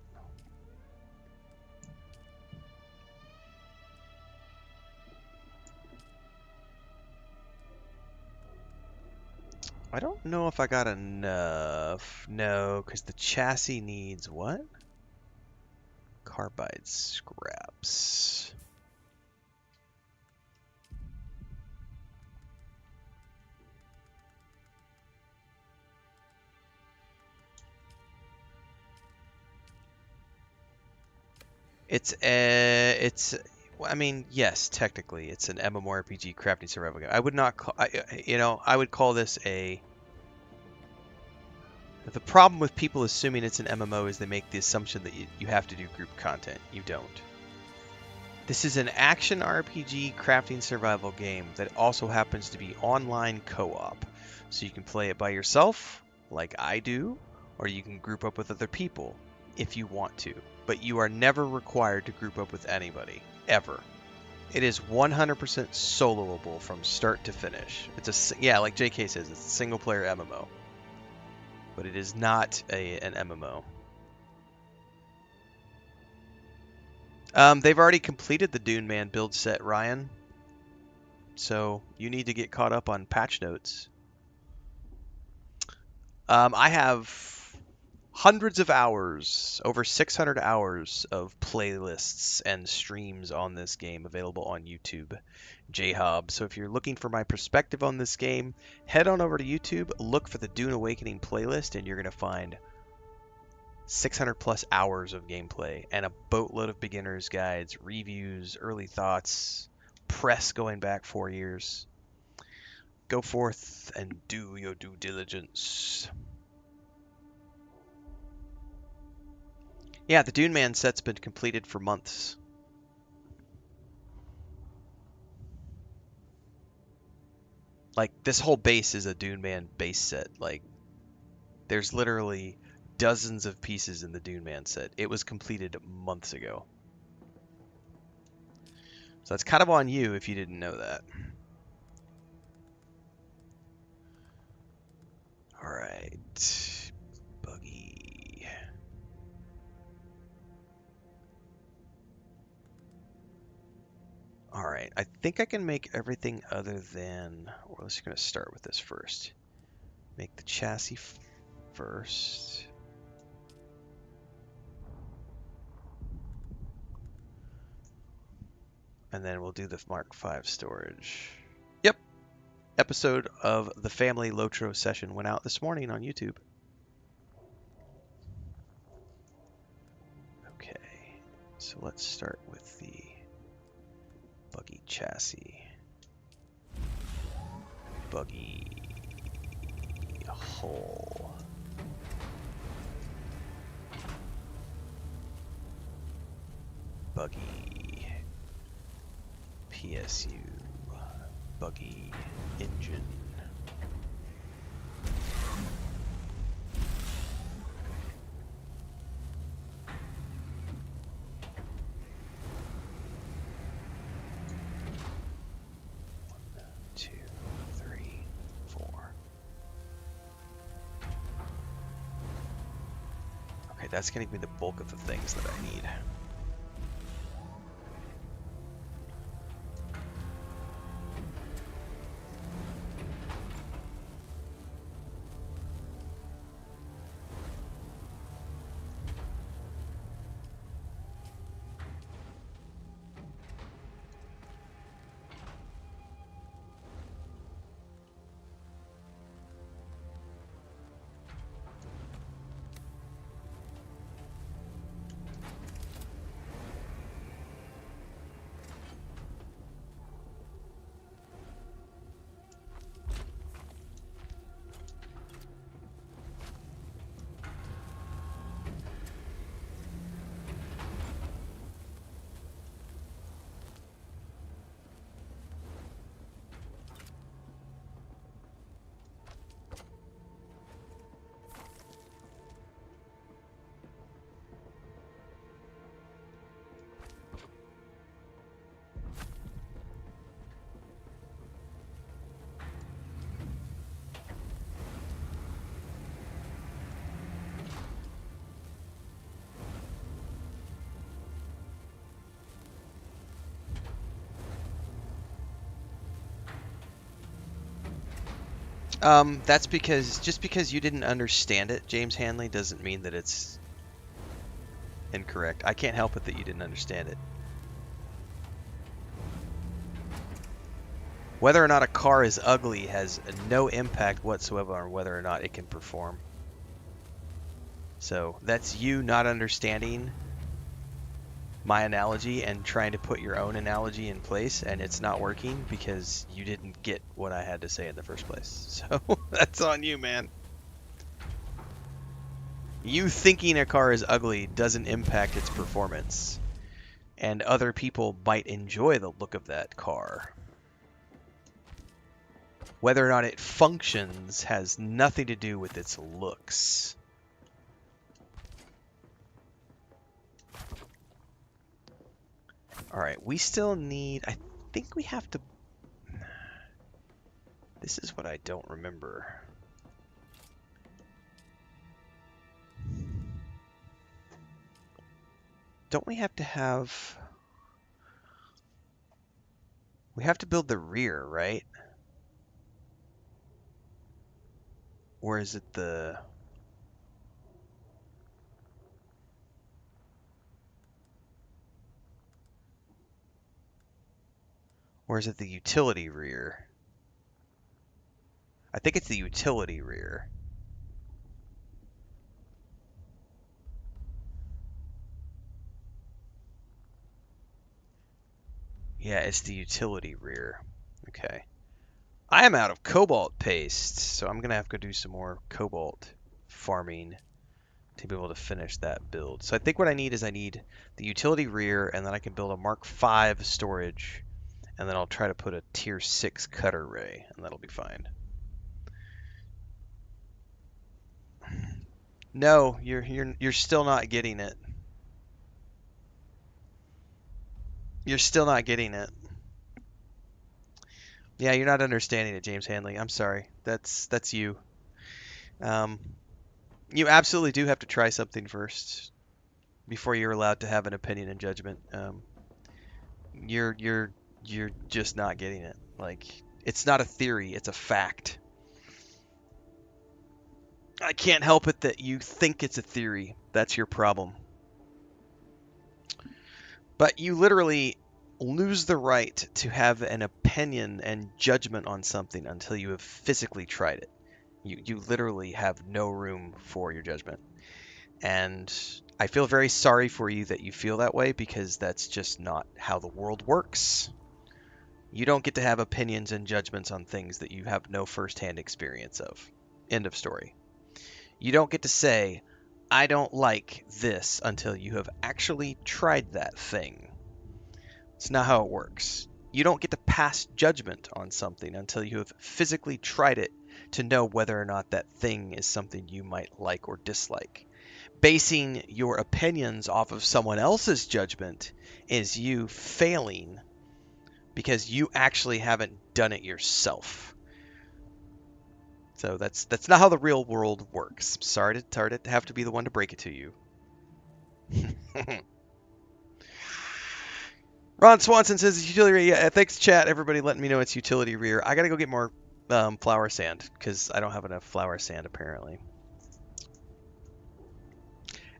Speaker 1: I don't know if I got enough. No, because the chassis needs what? Carbide scraps. I mean, yes, technically, it's an MMORPG crafting survival game. I would not call, I would call this a. The problem with people assuming it's an MMO is they make the assumption that you have to do group content. You don't. This is an action RPG crafting survival game that also happens to be online co-op. So you can play it by yourself, like I do, or you can group up with other people if you want to. But you are never required to group up with anybody, ever. It is 100% soloable from start to finish. Like JK says, it's a single player MMO. But it is not an MMO. They've already completed the Dune Man build set, Ryan. So you need to get caught up on patch notes. I have hundreds of hours, over 600 hours of playlists and streams on this game available on YouTube, JHob. So if you're looking for my perspective on this game, head on over to YouTube, look for the Dune Awakening playlist, and you're going to find 600 plus hours of gameplay and a boatload of beginners guides, reviews, early thoughts, press going back 4 years. Go forth and do your due diligence. Yeah, the Dune Man set's been completed for months. Like, this whole base is a Dune Man base set. Like, there's literally dozens of pieces in the Dune Man set. It was completed months ago. So it's kind of on you if you didn't know that. Alright. Buggy. Alright, I think I can make everything other than... Well, let's going to start with this first. Make the chassis first. And then we'll do the Mark V storage. Yep. Episode of the Family Lotro session went out this morning on YouTube. Okay. So let's start with the buggy chassis. Buggy hull. Buggy PSU. Buggy engine. That's going to be the bulk of the things that I need. That's because just because you didn't understand it, James Hanley, doesn't mean that it's incorrect. I can't help it that you didn't understand it. Whether or not a car is ugly has no impact whatsoever on whether or not it can perform. So that's you not understanding my analogy and trying to put your own analogy in place, and it's not working because you didn't get what I had to say in the first place. So that's on you, man. You thinking a car is ugly doesn't impact its performance, and other people might enjoy the look of that car. Whether or not it functions has nothing to do with its looks. Alright, we still need... I think we have to... This is what I don't remember. Don't we have to have... We have to build the rear, right? Or is it the... Or is it the utility rear? I think it's the utility rear. Yeah, it's the utility rear. Okay. I am out of cobalt paste, so I'm going to have to do some more cobalt farming to be able to finish that build. So I think what I need is I need the utility rear, and then I can build a Mark V storage, and then I'll try to put a tier 6 cutter ray, and that'll be fine. No, you're still not getting it. You're still not getting it. Yeah, you're not understanding it, James Hanley. I'm sorry. That's you. You absolutely do have to try something first before you're allowed to have an opinion and judgment. You're you're just not getting it. Like, it's not a theory, it's a fact. I can't help it that you think it's a theory. That's your problem. But you literally lose the right to have an opinion and judgment on something until you have physically tried it. You literally have no room for your judgment. And I feel very sorry for you that you feel that way, because that's just not how the world works. You don't get to have opinions and judgments on things that you have no firsthand experience of. End of story. You don't get to say, I don't like this, until you have actually tried that thing. It's not how it works. You don't get to pass judgment on something until you have physically tried it to know whether or not that thing is something you might like or dislike. Basing your opinions off of someone else's judgment is you failing because you actually haven't done it yourself. So that's not how the real world works. Sorry to have to be the one to break it to you. Ron Swanson says it's utility rear. Yeah, thanks chat, everybody letting me know it's utility rear. I gotta go get more flour sand because I don't have enough flour sand apparently.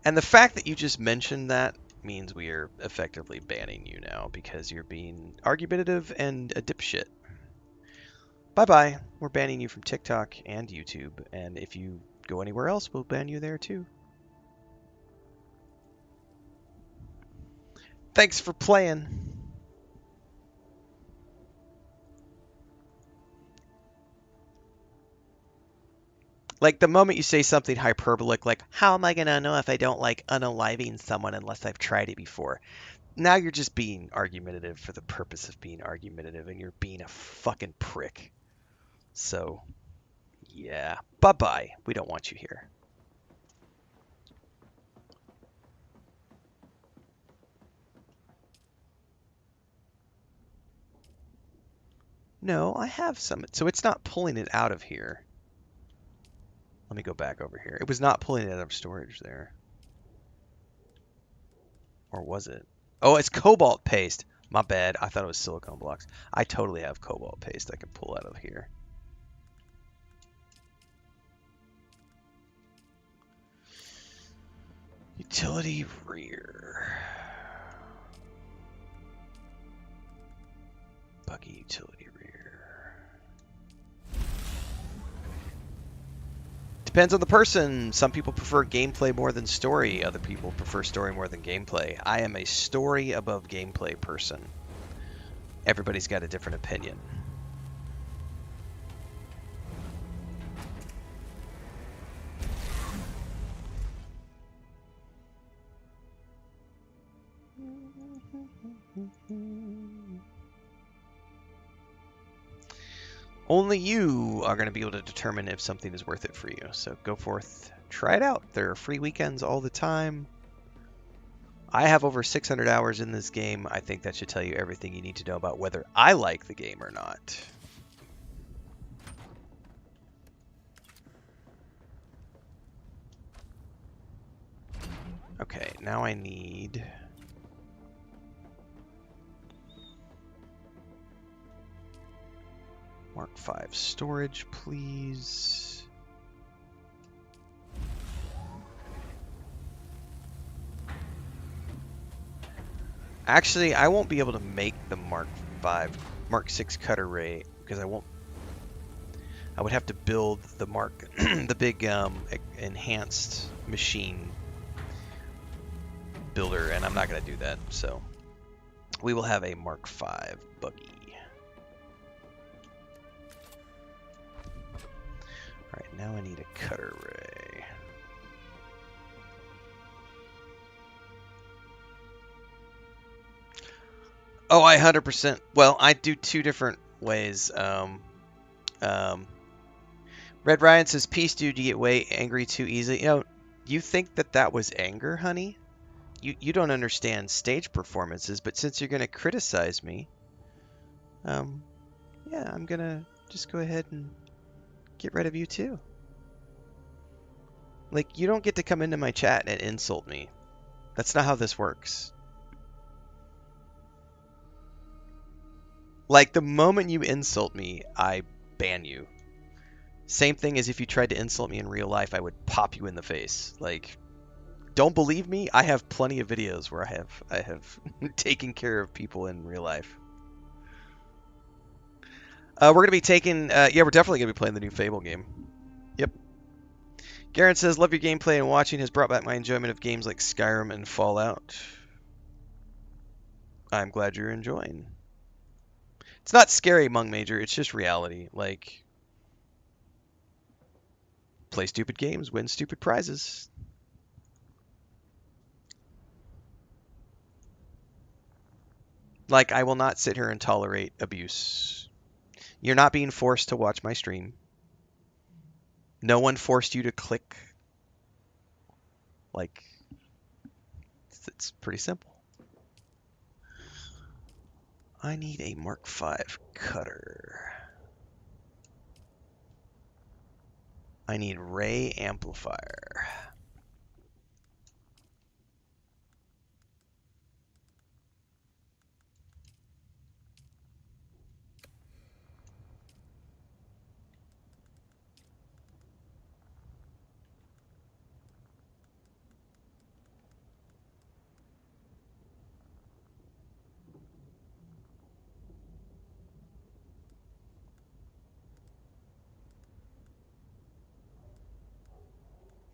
Speaker 1: And the fact that you just mentioned that means we are effectively banning you now because you're being argumentative and a dipshit. Bye-bye. We're banning you from TikTok and YouTube, and if you go anywhere else, we'll ban you there too. Thanks for playing. Like, the moment you say something hyperbolic, like, how am I going to know if I don't like unaliving someone unless I've tried it before? Now you're just being argumentative for the purpose of being argumentative, and you're being a fucking prick. So, yeah. Bye-bye. We don't want you here. No, I have some. So it's not pulling it out of here. Let me go back over here. It was not pulling it out of storage there. Or was it? Oh, it's cobalt paste. My bad. I thought it was silicone blocks. I totally have cobalt paste I can pull out of here. Utility rear. Buggy utility rear. Depends on the person. Some people prefer gameplay more than story. Other people prefer story more than gameplay. I am a story above gameplay person. Everybody's got a different opinion. Only you are going to be able to determine if something is worth it for you. So go forth, try it out. There are free weekends all the time. I have over 600 hours in this game. I think that should tell you everything you need to know about whether I like the game or not. Okay, now I need... Mark 5 storage, please. Actually, I won't be able to make the Mark 6 cutter ray because I won't. I would have to build the the big enhanced machine builder, and I'm not going to do that. So we will have a Mark 5 buggy. All right, now I need a cutter ray. Oh, I 100%. Well, I do two different ways. Red Ryan says, "Peace, dude. You get way angry too easily." You know, you think that was anger, honey? You don't understand stage performances, but since you're gonna criticize me, yeah, I'm gonna just go ahead and get rid of you too. Like, you don't get to come into my chat and insult me. That's not how this works. Like, the moment you insult me, I ban you. Same thing as if you tried to insult me in real life, I would pop you in the face. Like, don't believe me? I have plenty of videos where I have taken care of people in real life. We're gonna be taking, yeah, we're definitely gonna be playing the new Fable game. Yep. Garen says, "Love your gameplay and watching has brought back my enjoyment of games like Skyrim and Fallout." I'm glad you're enjoying. It's not scary, Mung Major. It's just reality. Like, play stupid games, win stupid prizes. Like, I will not sit here and tolerate abuse. You're not being forced to watch my stream. No one forced you to click. Like, it's pretty simple. I need a Mark 5 cutter. I need Ray amplifier.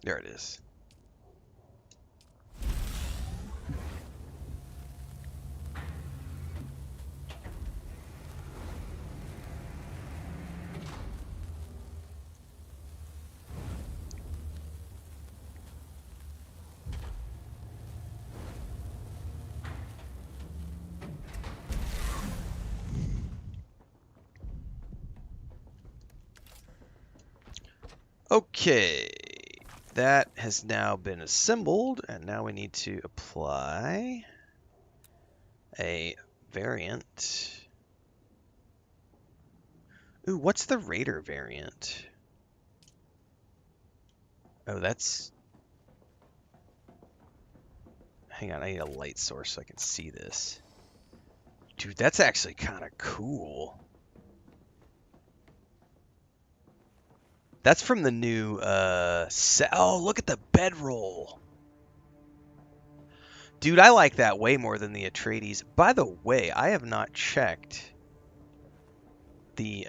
Speaker 1: There it is. Okay, that has now been assembled, and now we need to apply a variant. Ooh, what's the Raider variant? Oh, that's... Hang on, I need a light source so I can see this. Dude, that's actually kind of cool. That's from the new set. Oh, look at the bedroll. Dude, I like that way more than the Atreides. By the way, I have not checked the,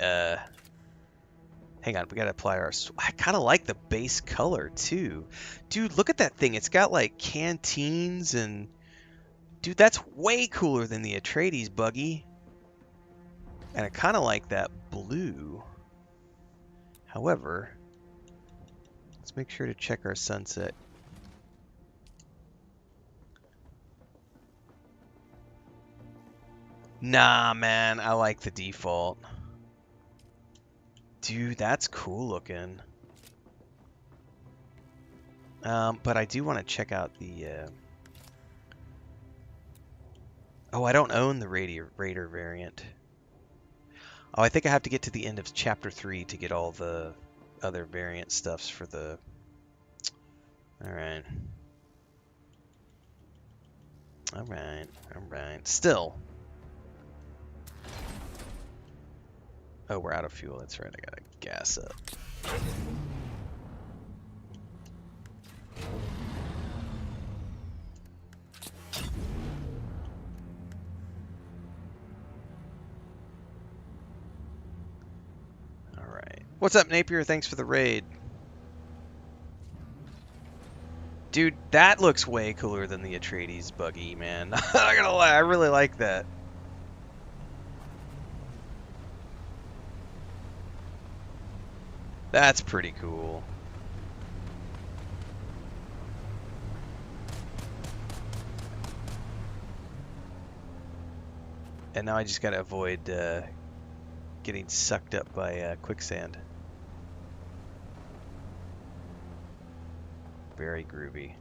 Speaker 1: hang on, we gotta apply our... I kind of like the base color, too. Dude, look at that thing. It's got, like, canteens and... Dude, that's way cooler than the Atreides buggy. And I kind of like that blue. However, let's make sure to check our sunset. Nah, man, I like the default. Dude, that's cool looking. But I do want to check out the... Oh, I don't own the Raider variant. Oh, I think I have to get to the end of Chapter 3 to get all the other variant stuffs for the... Alright. Alright, alright. Still. Oh, we're out of fuel. That's right. I gotta gas up. Alright. What's up, Napier? Thanks for the raid. Dude, that looks way cooler than the Atreides buggy, man. I'm not gonna lie. I really like that. That's pretty cool. And now I just gotta avoid getting sucked up by quicksand. Very groovy.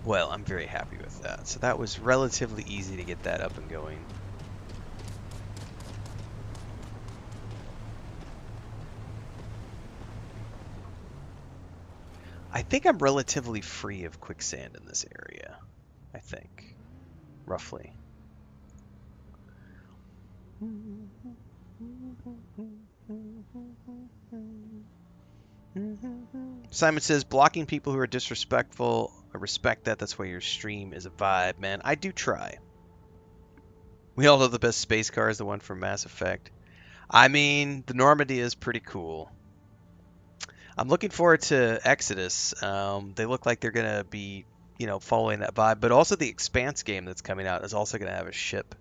Speaker 1: Well, I'm very happy with that. So that was relatively easy to get that up and going. I think I'm relatively free of quicksand in this area. I think. Roughly. Simon says, blocking people who are disrespectful. I respect that. That's why your stream is a vibe, man. I do try. We all know the best space car is the one from Mass Effect. I mean, the Normandy is pretty cool. I'm looking forward to Exodus. They look like they're going to be, you know, following that vibe. But also the Expanse game that's coming out is also going to have a ship.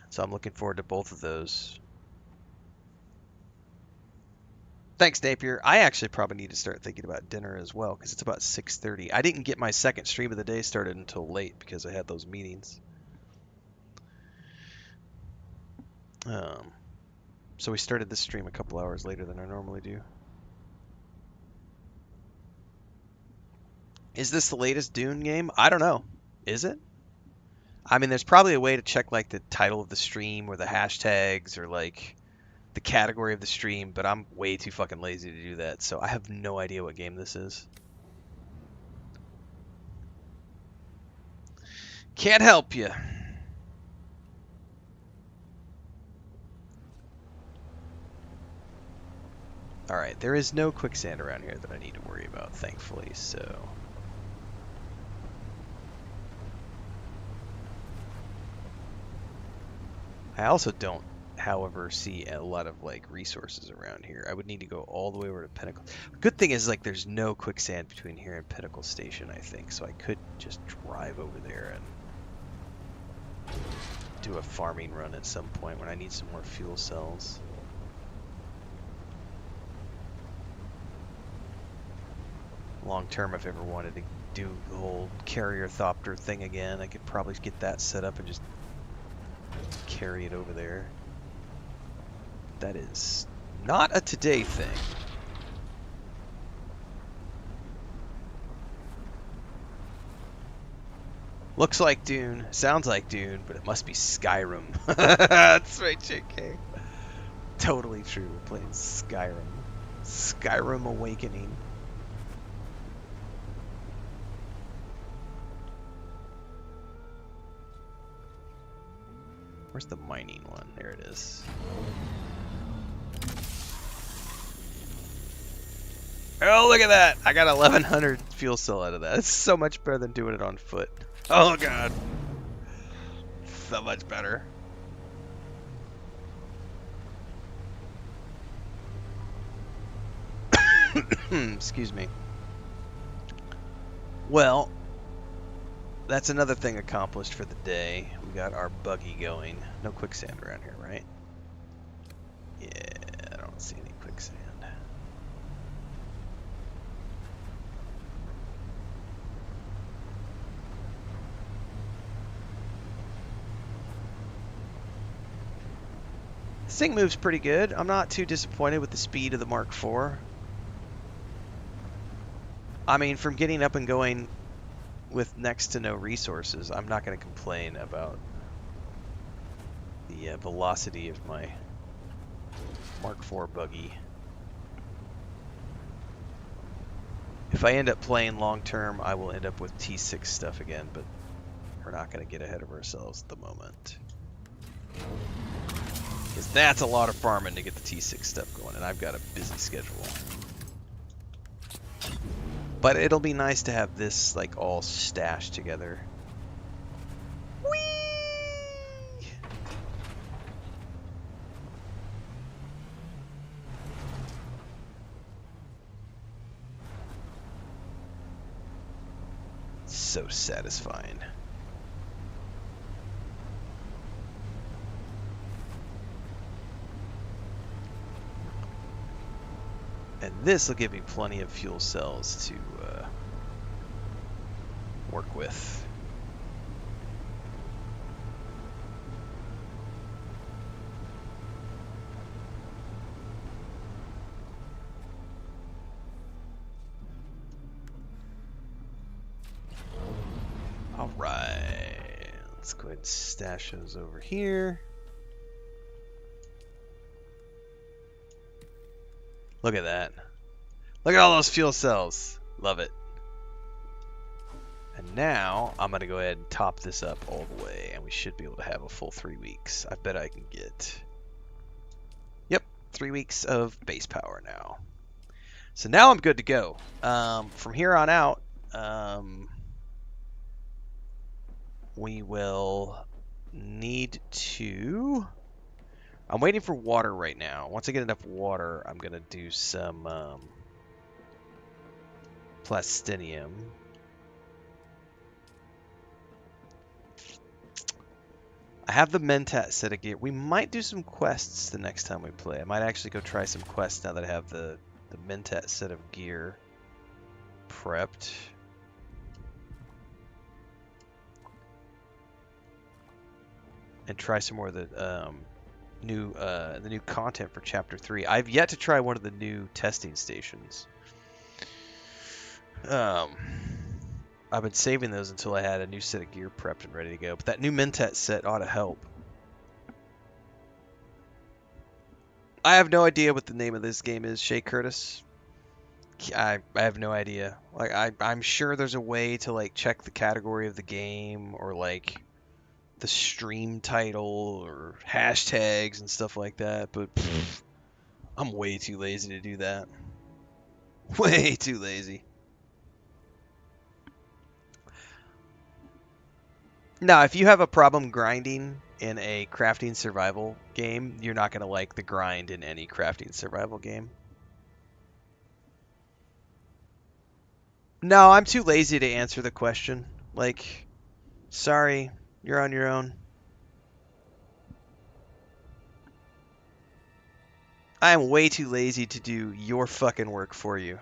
Speaker 1: So I'm looking forward to both of those. Thanks, Napier. I actually probably need to start thinking about dinner as well, because it's about 6:30. I didn't get my second stream of the day started until late because I had those meetings. So we started this stream a couple hours later than I normally do. Is this the latest Dune game? I don't know. Is it? I mean, there's probably a way to check, like, the title of the stream or the hashtags or, like, the category of the stream, but I'm way too fucking lazy to do that, so I have no idea what game this is. Can't help you. Alright, there is no quicksand around here that I need to worry about, thankfully, so... I also don't, however, see a lot of, like, resources around here. I would need to go all the way over to Pinnacle. Good thing is, like, there's no quicksand between here and Pinnacle Station, I think, so I could just drive over there and do a farming run at some point when I need some more fuel cells. Long term, if I ever wanted to do the whole carrier thopter thing again, I could probably get that set up and just carry it over there. That is not a today thing. Looks like Dune, sounds like Dune, but it must be Skyrim. That's right, JK. Totally true, we're playing Skyrim. Skyrim Awakening. Where's the mining one? There it is. Oh, look at that! I got 1,100 fuel cell out of that. It's so much better than doing it on foot. Oh god. So much better. Excuse me. Well, that's another thing accomplished for the day. We got our buggy going. No quicksand around here, right? Yeah, I don't see any quicksand. This thing moves pretty good. I'm not too disappointed with the speed of the Mark IV. I mean, from getting up and going with next to no resources, I'm not going to complain about the velocity of my Mark IV buggy. If I end up playing long term, I will end up with T6 stuff again, but we're not going to get ahead of ourselves at the moment. Because that's a lot of farming to get the T6 stuff going, and I've got a busy schedule. But it'll be nice to have this like all stashed together. Whee! So satisfying. And this will give me plenty of fuel cells to work with. All right, let's go ahead and stash those over here. Look at that. Look at all those fuel cells. Love it. And now I'm going to go ahead and top this up all the way, and we should be able to have a full 3 weeks. I bet I can get, yep, 3 weeks of base power now. So now I'm good to go. From here on out, we will need to... I'm waiting for water right now. Once I get enough water, I'm going to do some plastinium. I have the Mentat set of gear. We might do some quests the next time we play. I might actually go try some quests now that I have the Mentat set of gear prepped. And try some more of the new content for Chapter 3. I've yet to try one of the new testing stations. I've been saving those until I had a new set of gear prepped and ready to go. But that new Mentat set ought to help. I have no idea what the name of this game is, Shay Curtis. I have no idea. Like I'm sure there's a way to like check the category of the game or like the stream title or hashtags and stuff like that, but I'm way too lazy to do that. Way too lazy. Now, if you have a problem grinding in a crafting survival game, you're not going to like the grind in any crafting survival game. No, I'm too lazy to answer the question. Like, sorry, you're on your own. I am way too lazy to do your fucking work for you.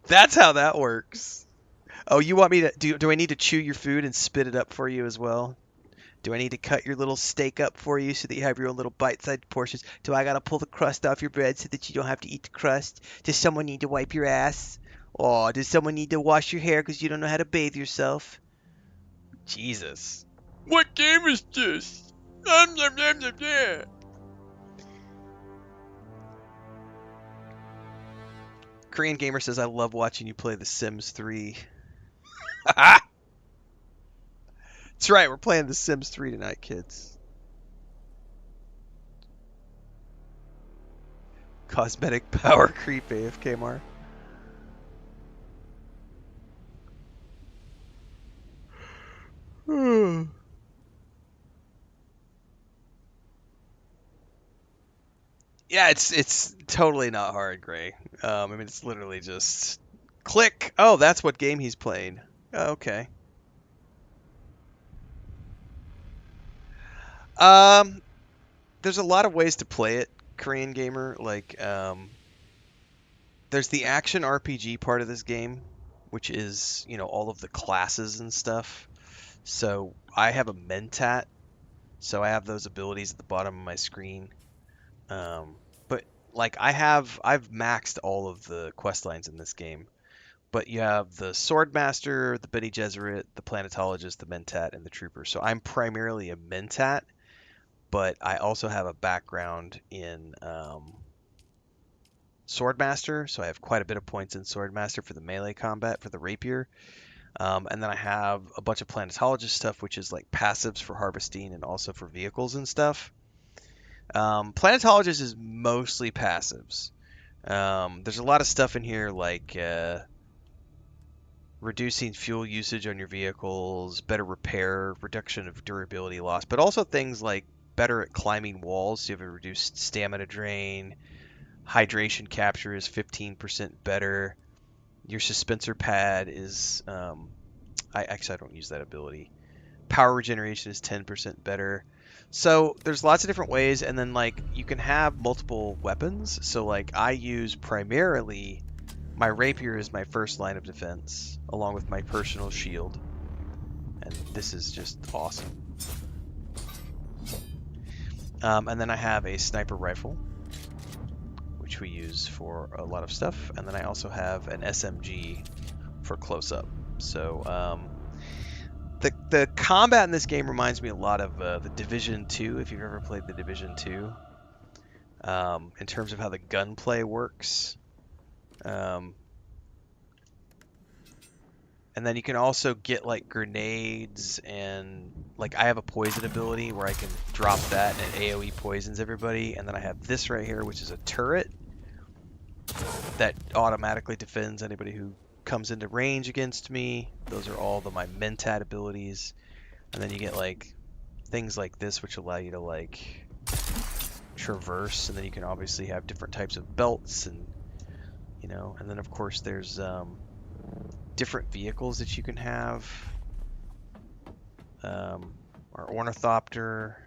Speaker 1: That's how that works. Oh, you want me to do I need to chew your food and spit it up for you as well? Do I need to cut your little steak up for you so that you have your own little bite-sized portions? Do I gotta pull the crust off your bread so that you don't have to eat the crust? Does someone need to wipe your ass? Oh, does someone need to wash your hair because you don't know how to bathe yourself? Jesus. What game is this? Korean Gamer says, I love watching you play The Sims 3. That's right, we're playing The Sims 3 tonight, kids. Cosmetic power creep AFK Mar. Yeah, it's totally not hard, Gray. I mean, it's literally just click. Oh, that's what game he's playing. Oh, okay. Um, there's a lot of ways to play it, Korean gamer. Like, there's the action RPG part of this game, which is, all of the classes and stuff. So I have a Mentat, so I have those abilities at the bottom of my screen. But like I've maxed all of the quest lines in this game. But you have the Swordmaster, the Bene Gesserit, the Planetologist, the Mentat, and the Trooper. So I'm primarily a Mentat, but I also have a background in Swordmaster, so I have quite a bit of points in Swordmaster for the melee combat for the rapier. And then I have a bunch of Planetologist stuff, which is like passives for harvesting and also for vehicles and stuff. Planetologist is mostly passives. There's a lot of stuff in here like reducing fuel usage on your vehicles, better repair, reduction of durability loss, but also things like better at climbing walls, so you have a reduced stamina drain. Hydration capture is 15% better. Your suspensor pad is, I don't use that ability. Power regeneration is 10% better. So there's lots of different ways, and then like you can have multiple weapons. So like I use primarily my rapier is my first line of defense, along with my personal shield, and this is just awesome. And then I have a sniper rifle, which we use for a lot of stuff, and then I also have an SMG for close-up. So the combat in this game reminds me a lot of the Division 2, if you've ever played the Division 2, in terms of how the gunplay works. And then you can also get like grenades, and like I have a poison ability where I can drop that and it AoE poisons everybody. And then I have this right here, which is a turret that automatically defends anybody who comes into range against me. Those are all my Mentat abilities. And then you get like things like this, which allow you to like traverse, and then you can obviously have different types of belts, and and then of course there's different vehicles that you can have. Our Ornithopter.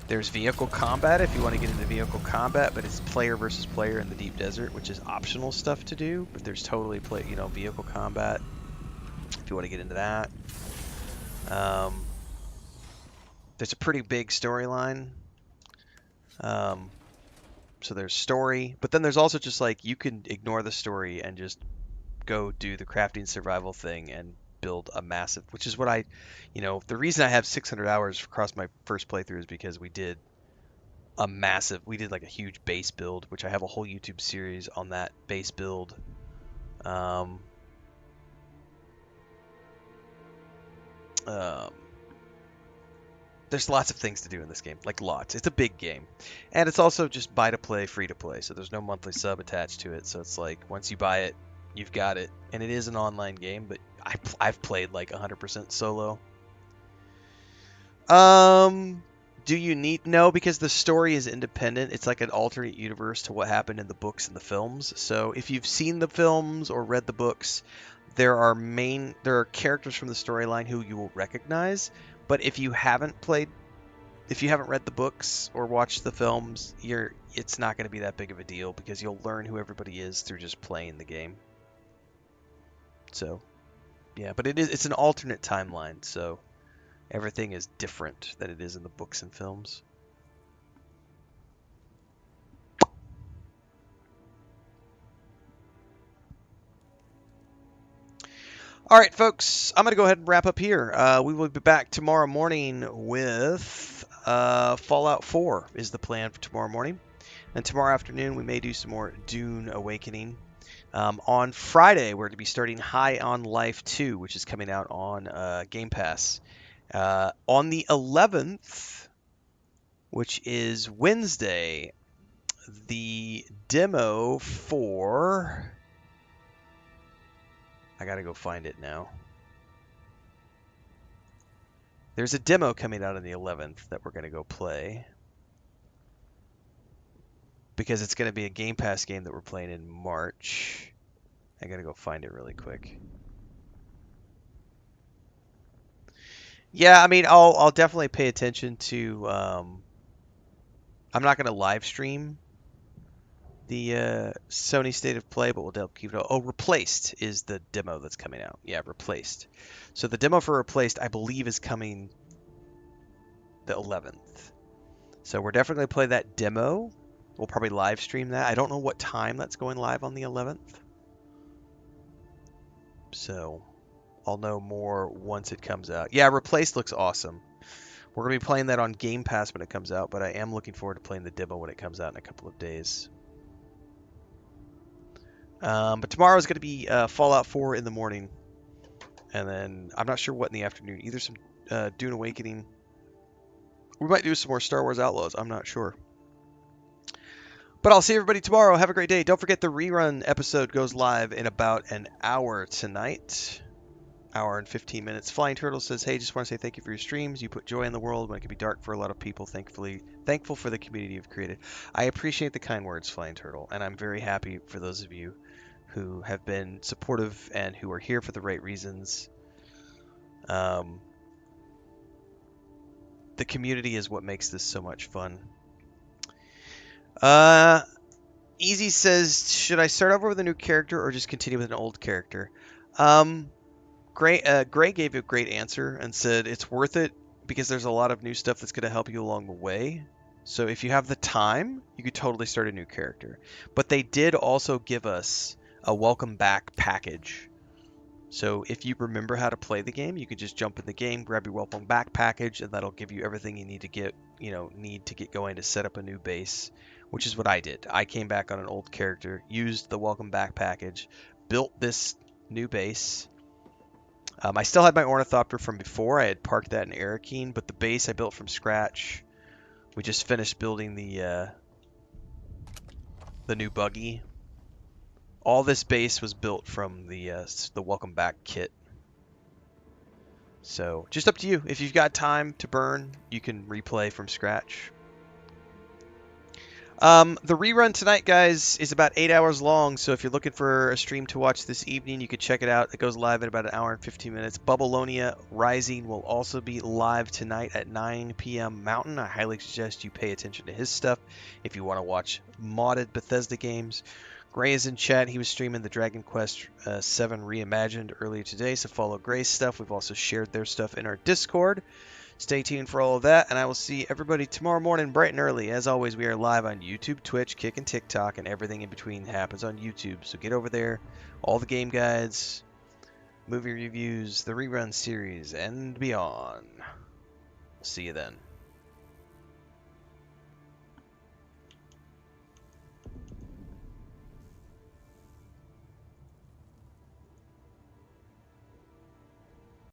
Speaker 1: There's vehicle combat if you want to get into vehicle combat, but it's player versus player in the deep desert, which is optional stuff to do. But there's totally vehicle combat if you want to get into that. There's a pretty big storyline. So there's story, but then there's also just like you can ignore the story and just go do the crafting survival thing and build a massive, which is what the reason I have 600 hours across my first playthrough is because we did like a huge base build, which I have a whole YouTube series on that base build. There's lots of things to do in this game, like lots. It's a big game, and it's also just buy to play, free to play, so there's no monthly sub attached to it. So it's like once you buy it, you've got it, and it is an online game, but I've played like 100% solo. Do you need no, because the story is independent. It's like an alternate universe to what happened in the books and the films. So if you've seen the films or read the books, there are characters from the storyline who you will recognize. But if you haven't read the books or watched the films, it's not going to be that big of a deal because you'll learn who everybody is through just playing the game. So, yeah, but it's an alternate timeline, so everything is different than it is in the books and films. All right, folks, I'm going to go ahead and wrap up here. We will be back tomorrow morning with Fallout 4 is the plan for tomorrow morning. And tomorrow afternoon, we may do some more Dune Awakening. On Friday, we're going to be starting High on Life 2, which is coming out on Game Pass. On the 11th, which is Wednesday, the demo for... I gotta go find it now. There's a demo coming out on the 11th that we're gonna go play. Because it's gonna be a Game Pass game that we're playing in March. I gotta go find it really quick. Yeah, I mean, I'll definitely pay attention to. I'm not gonna live stream the Sony State of Play, but we'll keep it. Oh, Replaced is the demo that's coming out. Yeah, Replaced. So the demo for Replaced, I believe, is coming the 11th. So we're definitely going to play that demo. We'll probably live stream that. I don't know what time that's going live on the 11th. So I'll know more once it comes out. Yeah, Replaced looks awesome. We're going to be playing that on Game Pass when it comes out, but I am looking forward to playing the demo when it comes out in a couple of days. But tomorrow is going to be Fallout 4 in the morning. And then I'm not sure what in the afternoon. Either some Dune Awakening. We might do some more Star Wars Outlaws. I'm not sure. But I'll see everybody tomorrow. Have a great day. Don't forget the rerun episode goes live in about an hour tonight. Hour and 15 minutes. Flying Turtle says, hey, just want to say thank you for your streams. You put joy in the world when it can be dark for a lot of people. Thankful for the community you've created. I appreciate the kind words, Flying Turtle, and I'm very happy for those of you who have been supportive and who are here for the right reasons. The community is what makes this so much fun. Easy says, should I start over with a new character or just continue with an old character? Gray gave you a great answer and said it's worth it because there's a lot of new stuff that's going to help you along the way. So if you have the time, you could totally start a new character. But they did also give us a welcome back package. So if you remember how to play the game, you could just jump in the game, grab your welcome back package, and that'll give you everything you need to get going to set up a new base, which is what I did. I came back on an old character, used the welcome back package, built this new base. I still had my Ornithopter from before. I had parked that in Arakeen, but the base I built from scratch. We just finished building the new buggy. All this base was built from the welcome back kit. So just up to you. If you've got time to burn, you can replay from scratch. The rerun tonight, guys, is about 8 hours long, so if you're looking for a stream to watch this evening, you can check it out. It goes live in about an hour and 15 minutes. Bubblelonia Rising will also be live tonight at 9 p.m. Mountain. I highly suggest you pay attention to his stuff if you want to watch modded Bethesda games. Gray is in chat. He was streaming the Dragon Quest 7 Reimagined earlier today, so follow Gray's stuff. We've also shared their stuff in our Discord. Stay tuned for all of that, and I will see everybody tomorrow morning bright and early. As always, we are live on YouTube, Twitch, Kick, and TikTok, and everything in between happens on YouTube. So get over there. All the game guides, movie reviews, the rerun series, and beyond. See you then.